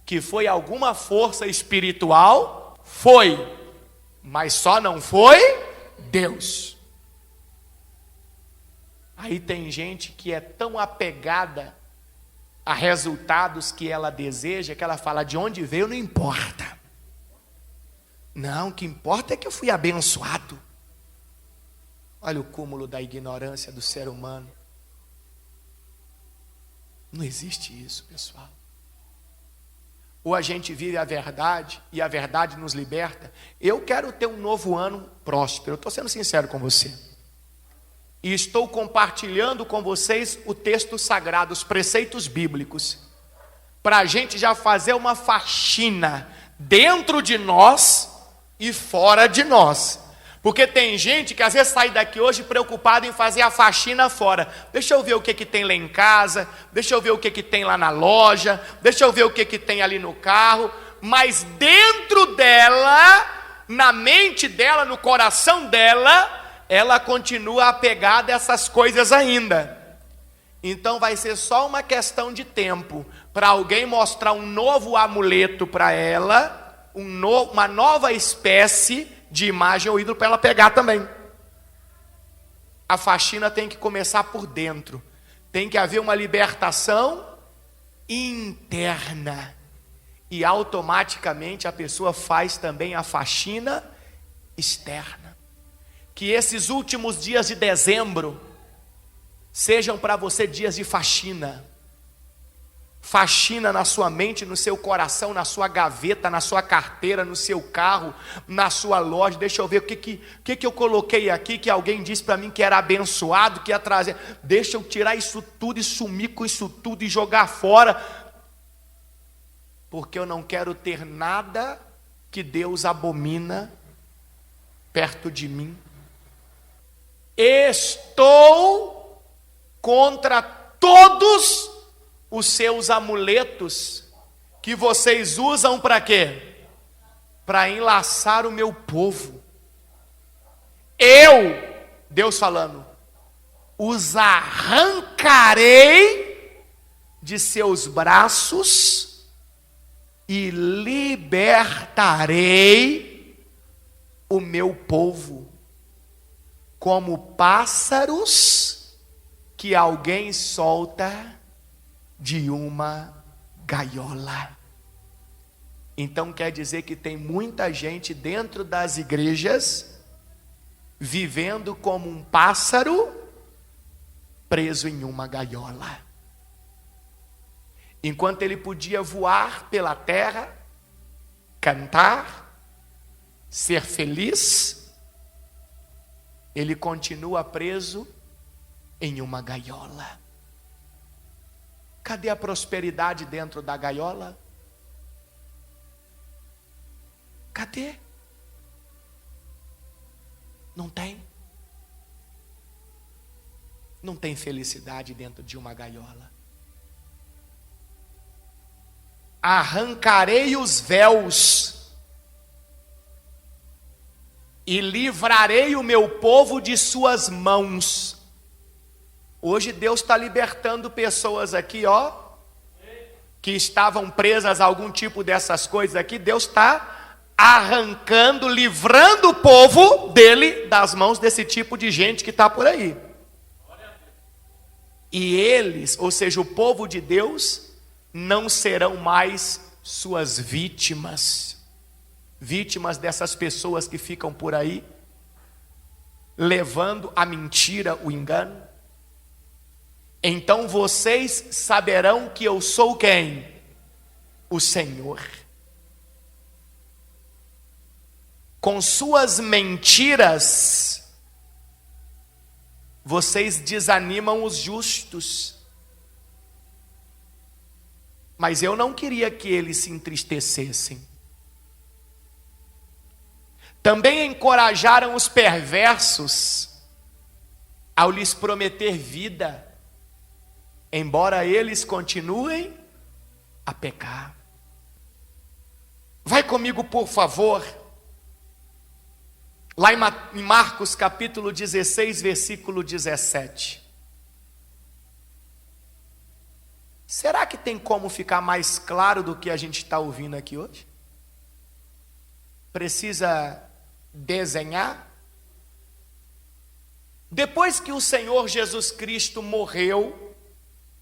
Que foi alguma força espiritual, foi. Mas só não foi Deus. Aí tem gente que é tão apegada a resultados que ela deseja, que ela fala, de onde veio não importa. Não, o que importa é que eu fui abençoado. Olha o cúmulo da ignorância do ser humano. Não existe isso, pessoal. ou a gente vive a verdade e a verdade nos liberta. Eu quero ter um novo ano próspero, eu estou sendo sincero com você. E estou compartilhando com vocês o texto sagrado, os preceitos bíblicos, para a gente já fazer uma faxina dentro de nós e fora de nós. Porque tem gente que às vezes sai daqui hoje preocupado em fazer a faxina fora. Deixa eu ver o que tem lá em casa, deixa eu ver o que tem lá na loja, deixa eu ver o que tem ali no carro. Mas dentro dela, na mente dela, no coração dela, ela continua apegada a essas coisas ainda. Então vai ser só uma questão de tempo para alguém mostrar um novo amuleto para ela, uma nova espécie de imagem ou ídolo para ela pegar também. A faxina tem que começar por dentro. Tem que haver uma libertação interna. E automaticamente a pessoa faz também a faxina externa. Que esses últimos dias de dezembro sejam para você dias de faxina. Faxina na sua mente, no seu coração, na sua gaveta, na sua carteira, no seu carro, na sua loja. Deixa eu ver o que eu coloquei aqui, que alguém disse para mim que era abençoado, que ia trazer. Deixa eu tirar isso tudo e sumir com isso tudo e jogar fora. Porque eu não quero ter nada que Deus abomina perto de mim. Estou contra todos os seus amuletos que vocês usam para quê? Para enlaçar o meu povo. Deus falando, os arrancarei de seus braços e libertarei o meu povo, como pássaros que alguém solta de uma gaiola. Então quer dizer que tem muita gente dentro das igrejas vivendo como um pássaro preso em uma gaiola. Enquanto ele podia voar pela terra, cantar, ser feliz, ele continua preso em uma gaiola. Cadê a prosperidade dentro da gaiola? Cadê? Não tem. Não tem felicidade dentro de uma gaiola. Arrancarei os véus e livrarei o meu povo de suas mãos. Hoje Deus está libertando pessoas aqui, que estavam presas a algum tipo dessas coisas aqui. Deus está arrancando, livrando o povo dele das mãos desse tipo de gente que está por aí. E eles, ou seja, o povo de Deus, não serão mais suas vítimas. Vítimas dessas pessoas que ficam por aí, levando a mentira, o engano. Então vocês saberão que eu sou quem? O Senhor. Com suas mentiras, vocês desanimam os justos. Mas eu não queria que eles se entristecessem. Também encorajaram os perversos ao lhes prometer vida, embora eles continuem a pecar. Vai comigo, por favor, lá em Marcos capítulo 16, versículo 17. Será que tem como ficar mais claro do que a gente está ouvindo aqui hoje? Precisa desenhar? Depois que o Senhor Jesus Cristo morreu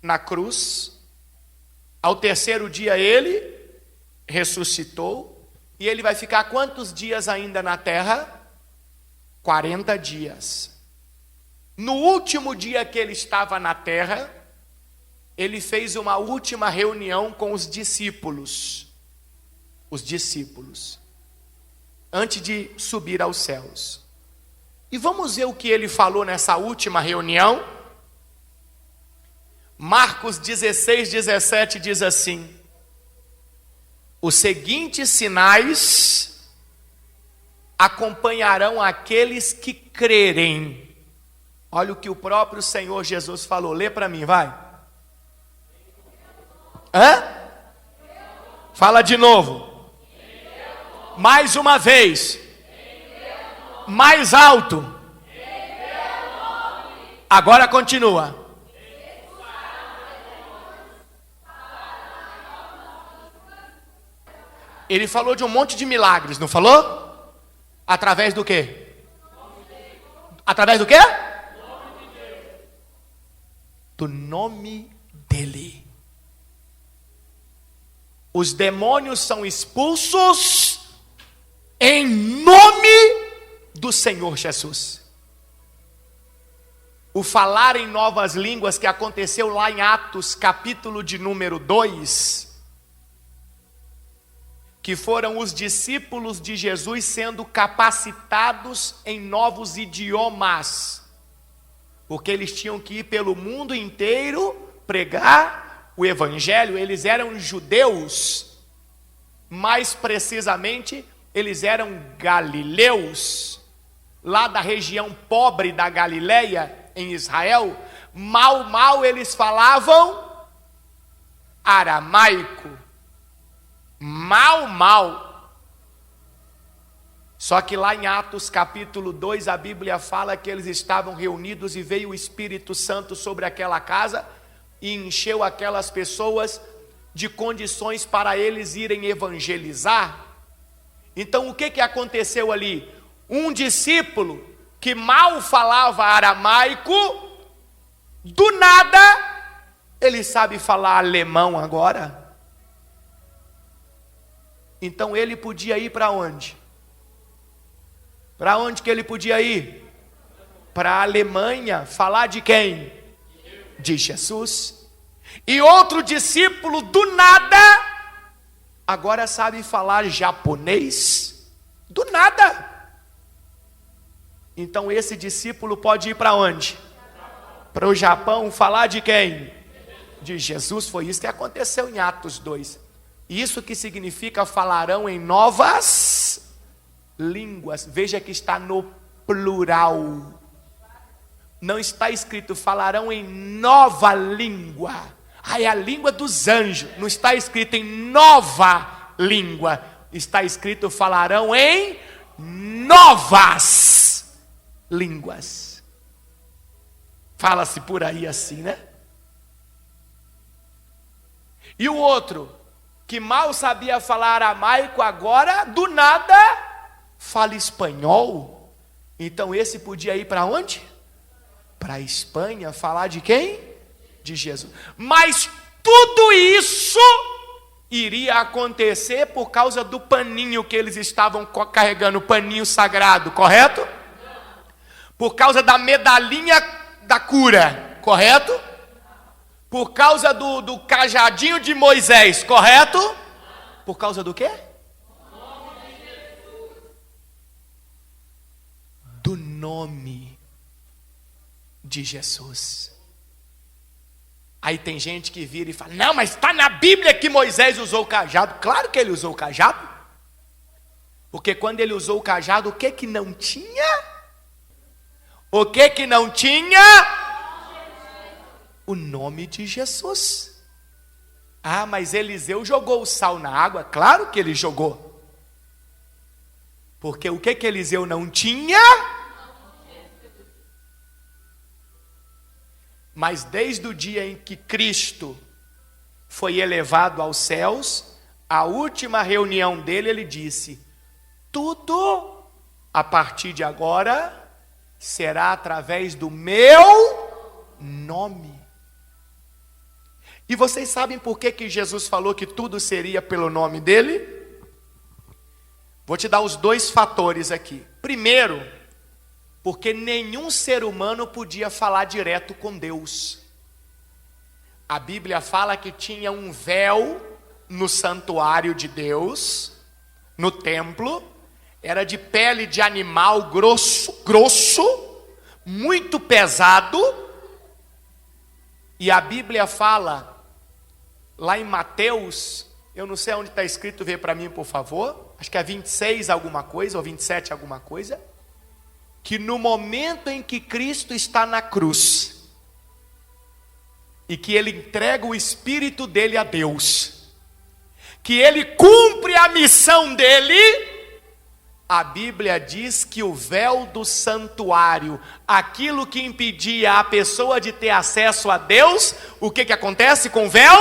na cruz, ao terceiro dia ele ressuscitou, e ele vai ficar quantos dias ainda na terra? 40 dias. No último dia que ele estava na terra, ele fez uma última reunião com os discípulos. os discípulos, antes de subir aos céus. E vamos ver o que ele falou nessa última reunião. Marcos 16, 17 diz assim: os seguintes sinais acompanharão aqueles que crerem. Olha o que o próprio Senhor Jesus falou. Lê para mim, vai. Hã? Fala de novo. Mais uma vez. Mais alto. Agora continua. Ele falou de um monte de milagres, não falou? Através do quê? Através do quê? Do nome dele. Os demônios são expulsos em nome do Senhor Jesus. O falar em novas línguas que aconteceu lá em Atos, capítulo de número 2, que foram os discípulos de Jesus sendo capacitados em novos idiomas, porque eles tinham que ir pelo mundo inteiro pregar o evangelho. Eles eram judeus, mais precisamente, eles eram galileus, lá da região pobre da Galileia, em Israel. Mal eles falavam aramaico, mal. Só que lá em Atos capítulo 2, a Bíblia fala que eles estavam reunidos e veio o Espírito Santo sobre aquela casa e encheu aquelas pessoas de condições para eles irem evangelizar. Então o que aconteceu ali? Um discípulo que mal falava aramaico, do nada, ele sabe falar alemão agora. Então ele podia ir para onde? Para onde que ele podia ir? Para a Alemanha. Falar de quem? De Jesus. E outro discípulo, do nada, agora sabe falar japonês. Do nada. Então esse discípulo pode ir para onde? Para o Japão. Falar de quem? De Jesus. Foi isso que aconteceu em Atos 2. Isso que significa falarão em novas línguas. Veja que está no plural. Não está escrito falarão em nova língua. É a língua dos anjos. Não está escrito em nova língua. Está escrito falarão em novas línguas. Fala-se por aí assim, né? E o outro, que mal sabia falar aramaico, agora, do nada, fala espanhol. Então esse podia ir para onde? Para a Espanha, falar de quem? De Jesus. Mas tudo isso iria acontecer por causa do paninho que eles estavam carregando, o paninho sagrado, correto? Por causa da medalhinha da cura, correto? Por causa do cajadinho de Moisés, correto? Por causa do quê? Do nome de Jesus. Aí tem gente que vira e fala: não, mas está na Bíblia que Moisés usou o cajado. Claro que ele usou o cajado. Porque quando ele usou o cajado, o que não tinha? O que não tinha? O nome de Jesus. Mas Eliseu jogou o sal na água. Claro que ele jogou. Porque o que Eliseu não tinha? Mas desde o dia em que Cristo foi elevado aos céus, a última reunião dele, ele disse: tudo a partir de agora será através do meu nome. E vocês sabem por que Jesus falou que tudo seria pelo nome dele? Vou te dar os dois fatores aqui. Primeiro, porque nenhum ser humano podia falar direto com Deus. A Bíblia fala que tinha um véu no santuário de Deus, no templo era de pele de animal grosso, muito pesado. E a Bíblia fala, lá em Mateus, eu não sei onde está escrito, vê para mim por favor, acho que é 26 alguma coisa, ou 27 alguma coisa, que no momento em que Cristo está na cruz, e que ele entrega o Espírito dele a Deus, que ele cumpre a missão dele, a Bíblia diz que o véu do santuário, aquilo que impedia a pessoa de ter acesso a Deus, o que acontece com o véu?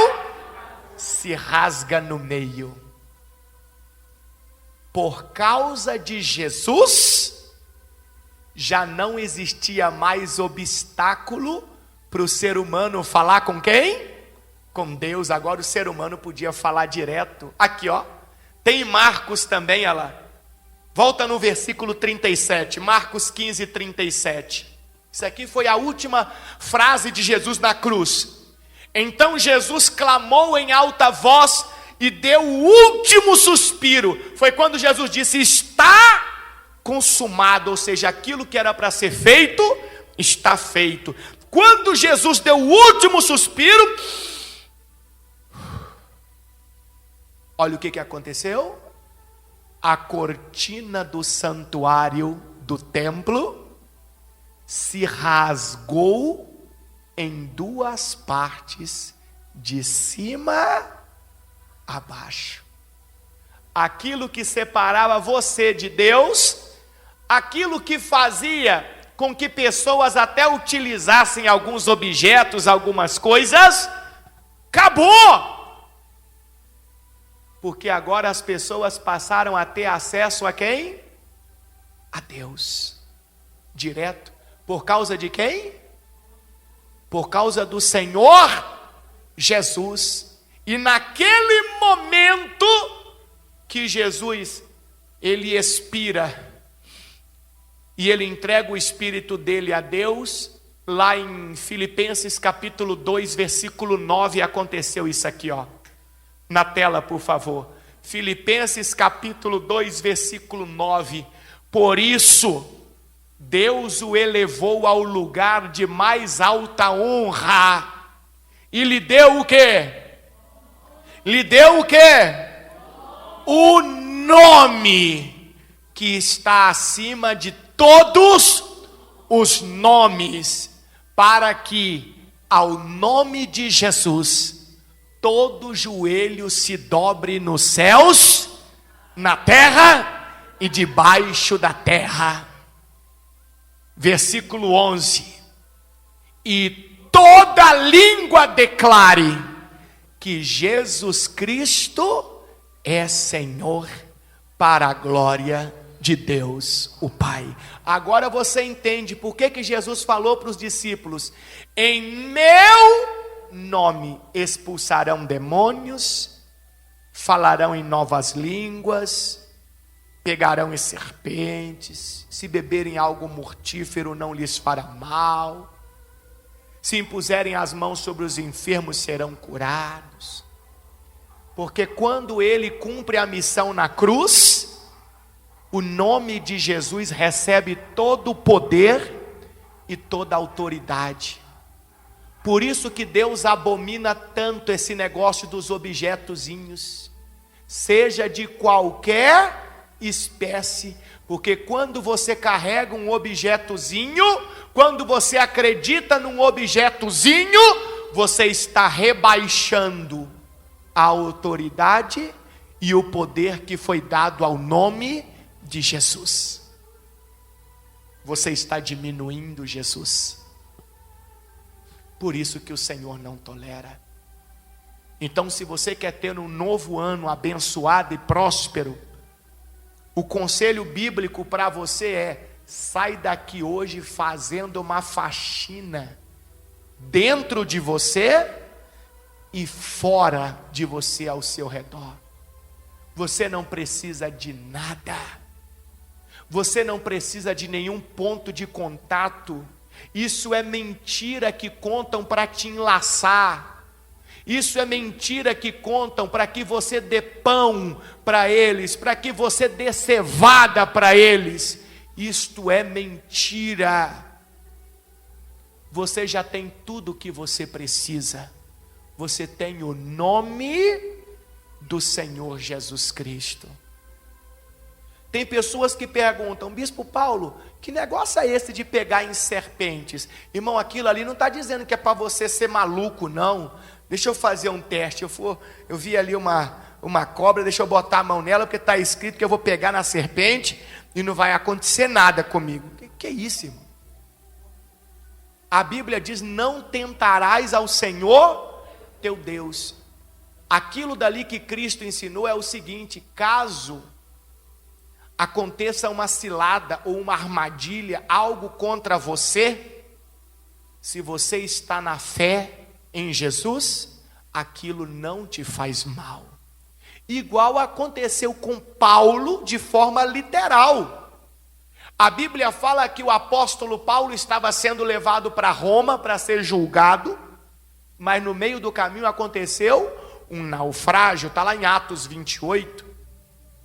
Se rasga no meio. Por causa de Jesus, já não existia mais obstáculo para o ser humano falar com quem? Com Deus. Agora o ser humano podia falar direto. Aqui ó, tem Marcos também, olha lá. Volta no versículo 37, Marcos 15, 37. Isso aqui foi a última frase de Jesus na cruz. Então Jesus clamou em alta voz e deu o último suspiro. Foi quando Jesus disse: está consumado, ou seja, aquilo que era para ser feito, está feito. Quando Jesus deu o último suspiro, olha o que aconteceu. A cortina do santuário do templo se rasgou em duas partes, de cima a baixo. Aquilo que separava você de Deus, aquilo que fazia com que pessoas até utilizassem alguns objetos, algumas coisas, acabou. Porque agora as pessoas passaram a ter acesso a quem? A Deus. Direto. Por causa de quem? Por causa do Senhor Jesus. E naquele momento que Jesus, ele expira, e ele entrega o Espírito dele a Deus, lá em Filipenses capítulo 2, versículo 9, aconteceu isso aqui, ó. Na tela, por favor. Filipenses capítulo 2, versículo 9. Por isso, Deus o elevou ao lugar de mais alta honra. E lhe deu o quê? Lhe deu o quê? O nome que está acima de todos os nomes, para que ao nome de Jesus todo joelho se dobre nos céus, na terra e debaixo da terra. Versículo 11. E toda língua declare que Jesus Cristo é Senhor, para a glória de Deus, o Pai. Agora você entende por que Jesus falou para os discípulos: em meu nome expulsarão demônios, falarão em novas línguas, pegarão em serpentes, se beberem algo mortífero não lhes fará mal, se impuserem as mãos sobre os enfermos serão curados. Porque quando ele cumpre a missão na cruz, o nome de Jesus recebe todo o poder e toda a autoridade. Por isso que Deus abomina tanto esse negócio dos objetozinhos, seja de qualquer espécie, porque quando você carrega um objetozinho, quando você acredita num objetozinho, você está rebaixando a autoridade e o poder que foi dado ao nome de Jesus. Você está diminuindo Jesus. Por isso que o Senhor não tolera. Então, se você quer ter um novo ano abençoado e próspero, o conselho bíblico para você é: sai daqui hoje fazendo uma faxina dentro de você e fora de você, ao seu redor. Você não precisa de nada. Você não precisa de nenhum ponto de contato. Isso é mentira que contam para te enlaçar. Isso é mentira que contam para que você dê pão para eles, para que você dê cevada para eles. Isto é mentira. Você já tem tudo o que você precisa. Você tem o nome do Senhor Jesus Cristo. Tem pessoas que perguntam: Bispo Paulo, que negócio é esse de pegar em serpentes? Irmão, aquilo ali não está dizendo que é para você ser maluco, não. Deixa eu fazer um teste. Eu vi ali uma cobra, deixa eu botar a mão nela, porque está escrito que eu vou pegar na serpente e não vai acontecer nada comigo. Que é isso, irmão? A Bíblia diz: não tentarás ao Senhor teu Deus. Aquilo dali que Cristo ensinou é o seguinte: caso aconteça uma cilada ou uma armadilha, algo contra você, se você está na fé em Jesus, aquilo não te faz mal. Igual aconteceu com Paulo de forma literal. A Bíblia fala que o apóstolo Paulo estava sendo levado para Roma para ser julgado, mas no meio do caminho aconteceu um naufrágio, está lá em Atos 28,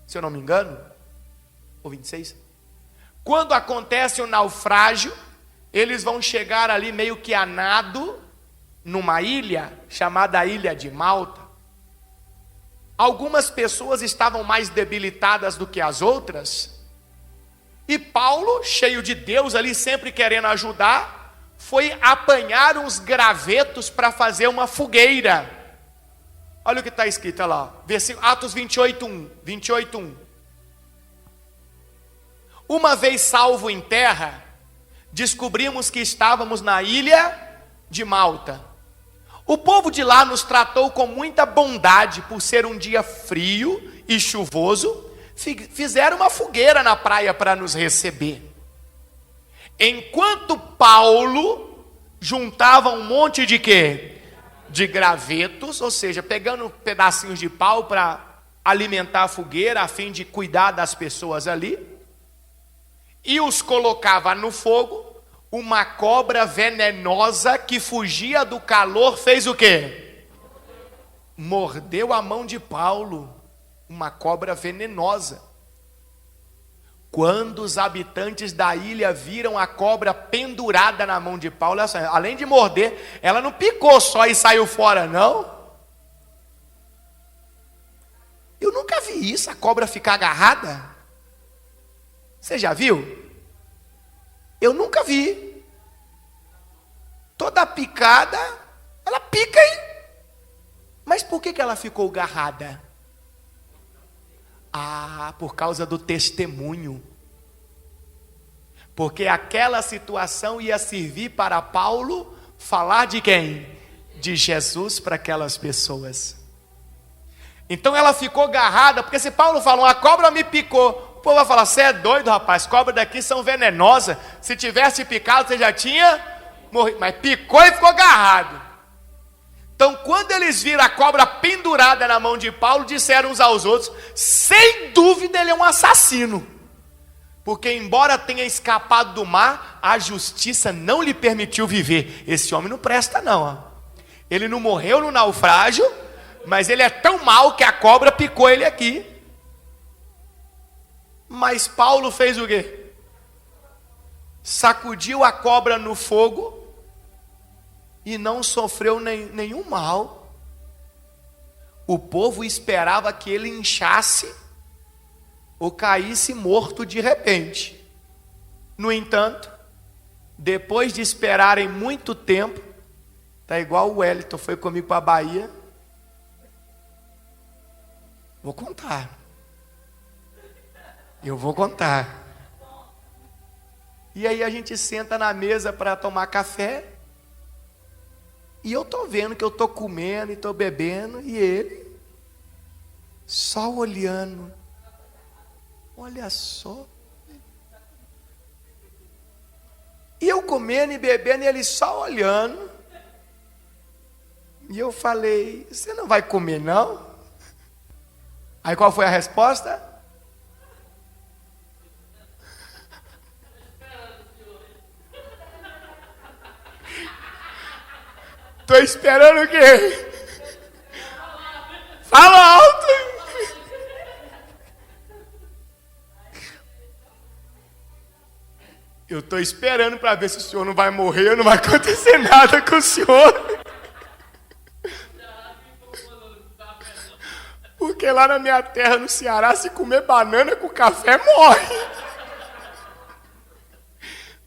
se eu não me engano, ou 26. Quando acontece o naufrágio, eles vão chegar ali meio que a nado, numa ilha chamada Ilha de Malta. Algumas pessoas estavam mais debilitadas do que as outras, e Paulo, cheio de Deus ali, sempre querendo ajudar, foi apanhar uns gravetos para fazer uma fogueira. Olha o que está escrito lá, Atos 28:1. Uma vez salvo em terra, descobrimos que estávamos na ilha de Malta. O povo de lá nos tratou com muita bondade, por ser um dia frio e chuvoso. Fizeram uma fogueira na praia para nos receber. Enquanto Paulo juntava um monte de quê? De gravetos, ou seja, pegando pedacinhos de pau para alimentar a fogueira, a fim de cuidar das pessoas ali, e os colocava no fogo. Uma cobra venenosa que fugia do calor fez o quê? Mordeu a mão de Paulo. Uma cobra venenosa. Quando os habitantes da ilha viram a cobra pendurada na mão de Paulo, além de morder, ela não picou só e saiu fora, não. Eu nunca vi isso, a cobra ficar agarrada. Você já viu? Eu nunca vi. Toda picada, ela pica, hein? Mas por que ela ficou agarrada? Ah, por causa do testemunho. Porque aquela situação ia servir para Paulo falar de quem? De Jesus para aquelas pessoas. Então ela ficou agarrada, porque se Paulo falou, a cobra me picou, o povo vai falar: você é doido, rapaz, cobras daqui são venenosas, se tivesse picado você já tinha morrido, mas picou e ficou agarrado. Então quando eles viram a cobra pendurada na mão de Paulo, disseram uns aos outros: sem dúvida ele é um assassino, porque embora tenha escapado do mar, a justiça não lhe permitiu viver. Esse homem não presta não, ó. Ele não morreu no naufrágio, mas ele é tão mau que a cobra picou ele aqui. Mas Paulo fez o quê? Sacudiu a cobra no fogo e não sofreu nenhum mal. O povo esperava que ele inchasse ou caísse morto de repente. No entanto, depois de esperarem muito tempo, tá igual o Wellington foi comigo para a Bahia. Vou contar. Eu vou contar. E aí a gente senta na mesa para tomar café. E eu tô vendo que eu tô comendo e tô bebendo. E ele só olhando. Olha só. E eu comendo e bebendo e ele só olhando. E eu falei: você não vai comer não? Aí qual foi a resposta? Estou esperando o quê? Fala alto! Eu estou esperando para ver se o senhor não vai morrer, não vai acontecer nada com o senhor. Porque lá na minha terra, no Ceará, se comer banana com café, morre.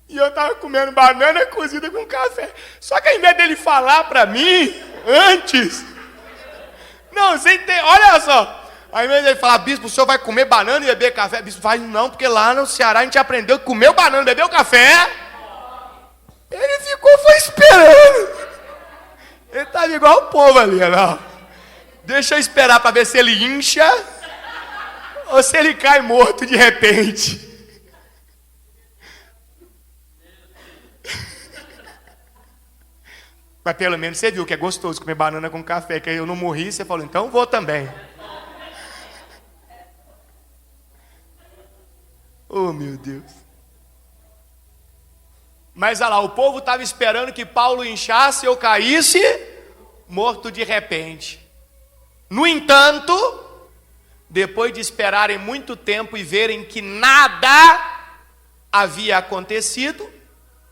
E eu estava comendo banana cozida com café. Só que ao invés dele falar para mim, antes... Não, você entende? Olha só. Ao invés dele falar, bispo, o senhor vai comer banana e beber café? Bispo, vai não, porque lá no Ceará a gente aprendeu que comeu banana, bebeu café. Ele foi esperando. Ele estava igual o povo ali, não. Deixa eu esperar para ver se ele incha ou se ele cai morto de repente. Mas pelo menos você viu que é gostoso comer banana com café, que aí eu não morri, você falou, então vou também. Oh, meu Deus. Mas olha lá, o povo estava esperando que Paulo inchasse ou caísse, morto de repente. No entanto, depois de esperarem muito tempo e verem que nada havia acontecido,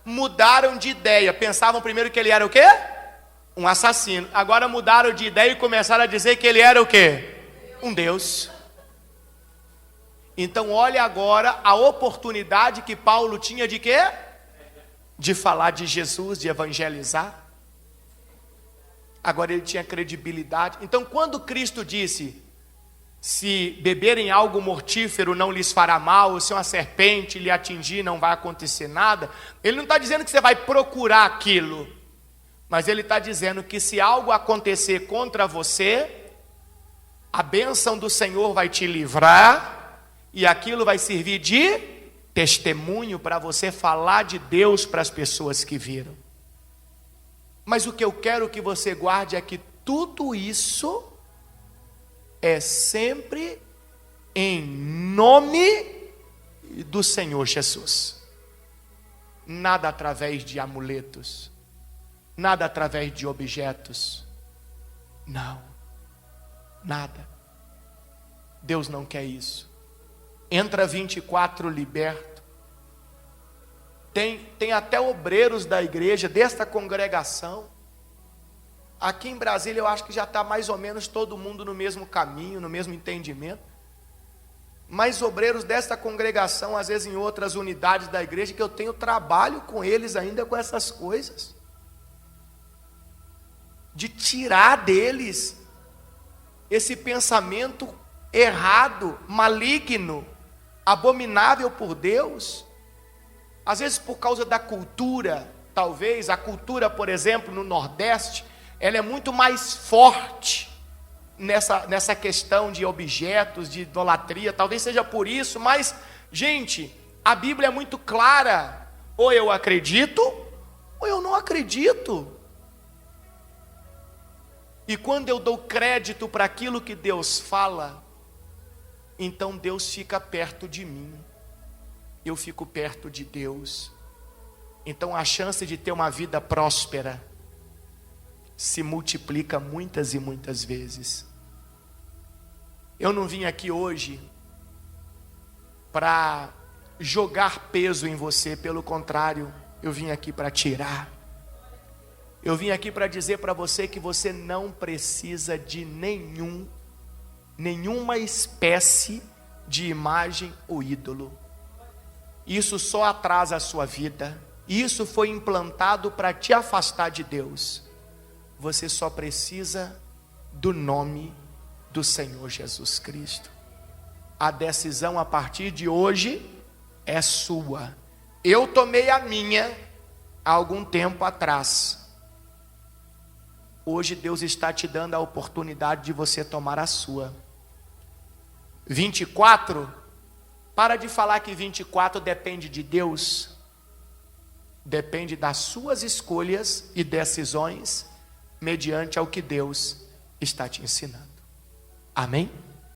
mudaram de ideia. Pensavam primeiro que ele era o quê? Um assassino. Agora mudaram de ideia e começaram a dizer que ele era o quê? Um Deus. Então olha agora a oportunidade que Paulo tinha de quê? De falar de Jesus, de evangelizar. Agora ele tinha credibilidade. Então quando Cristo disse, se beberem algo mortífero não lhes fará mal, se uma serpente lhe atingir não vai acontecer nada, ele não está dizendo que você vai procurar aquilo, mas ele está dizendo que se algo acontecer contra você, a bênção do Senhor vai te livrar, e aquilo vai servir de testemunho para você falar de Deus para as pessoas que viram. Mas o que eu quero que você guarde é que tudo isso é sempre em nome do Senhor Jesus. Nada através de amuletos, nada através de objetos. Não, nada. Deus não quer isso. Entra 24 liberto. Tem até obreiros da igreja, desta congregação. Aqui em Brasília eu acho que já está mais ou menos todo mundo no mesmo caminho, no mesmo entendimento. Mas obreiros desta congregação, às vezes em outras unidades da igreja, que eu tenho trabalho com eles ainda com essas coisas. De tirar deles esse pensamento errado, maligno, abominável por Deus. Às vezes por causa da cultura, talvez, a cultura, por exemplo, no Nordeste, ela é muito mais forte nessa questão de objetos, de idolatria, talvez seja por isso, mas, gente, a Bíblia é muito clara, ou eu acredito, ou eu não acredito. E quando eu dou crédito para aquilo que Deus fala, então Deus fica perto de mim, eu fico perto de Deus. Então a chance de ter uma vida próspera se multiplica muitas e muitas vezes. Eu não vim aqui hoje para jogar peso em você, pelo contrário, eu vim aqui para tirar. Eu vim aqui para dizer para você que você não precisa de nenhuma espécie de imagem ou ídolo. Isso só atrasa a sua vida. Isso foi implantado para te afastar de Deus. Você só precisa do nome do Senhor Jesus Cristo. A decisão a partir de hoje é sua. Eu tomei a minha há algum tempo atrás. Hoje Deus está te dando a oportunidade de você tomar a sua. 24, para de falar que 24 depende de Deus. Depende das suas escolhas e decisões mediante ao que Deus está te ensinando. Amém?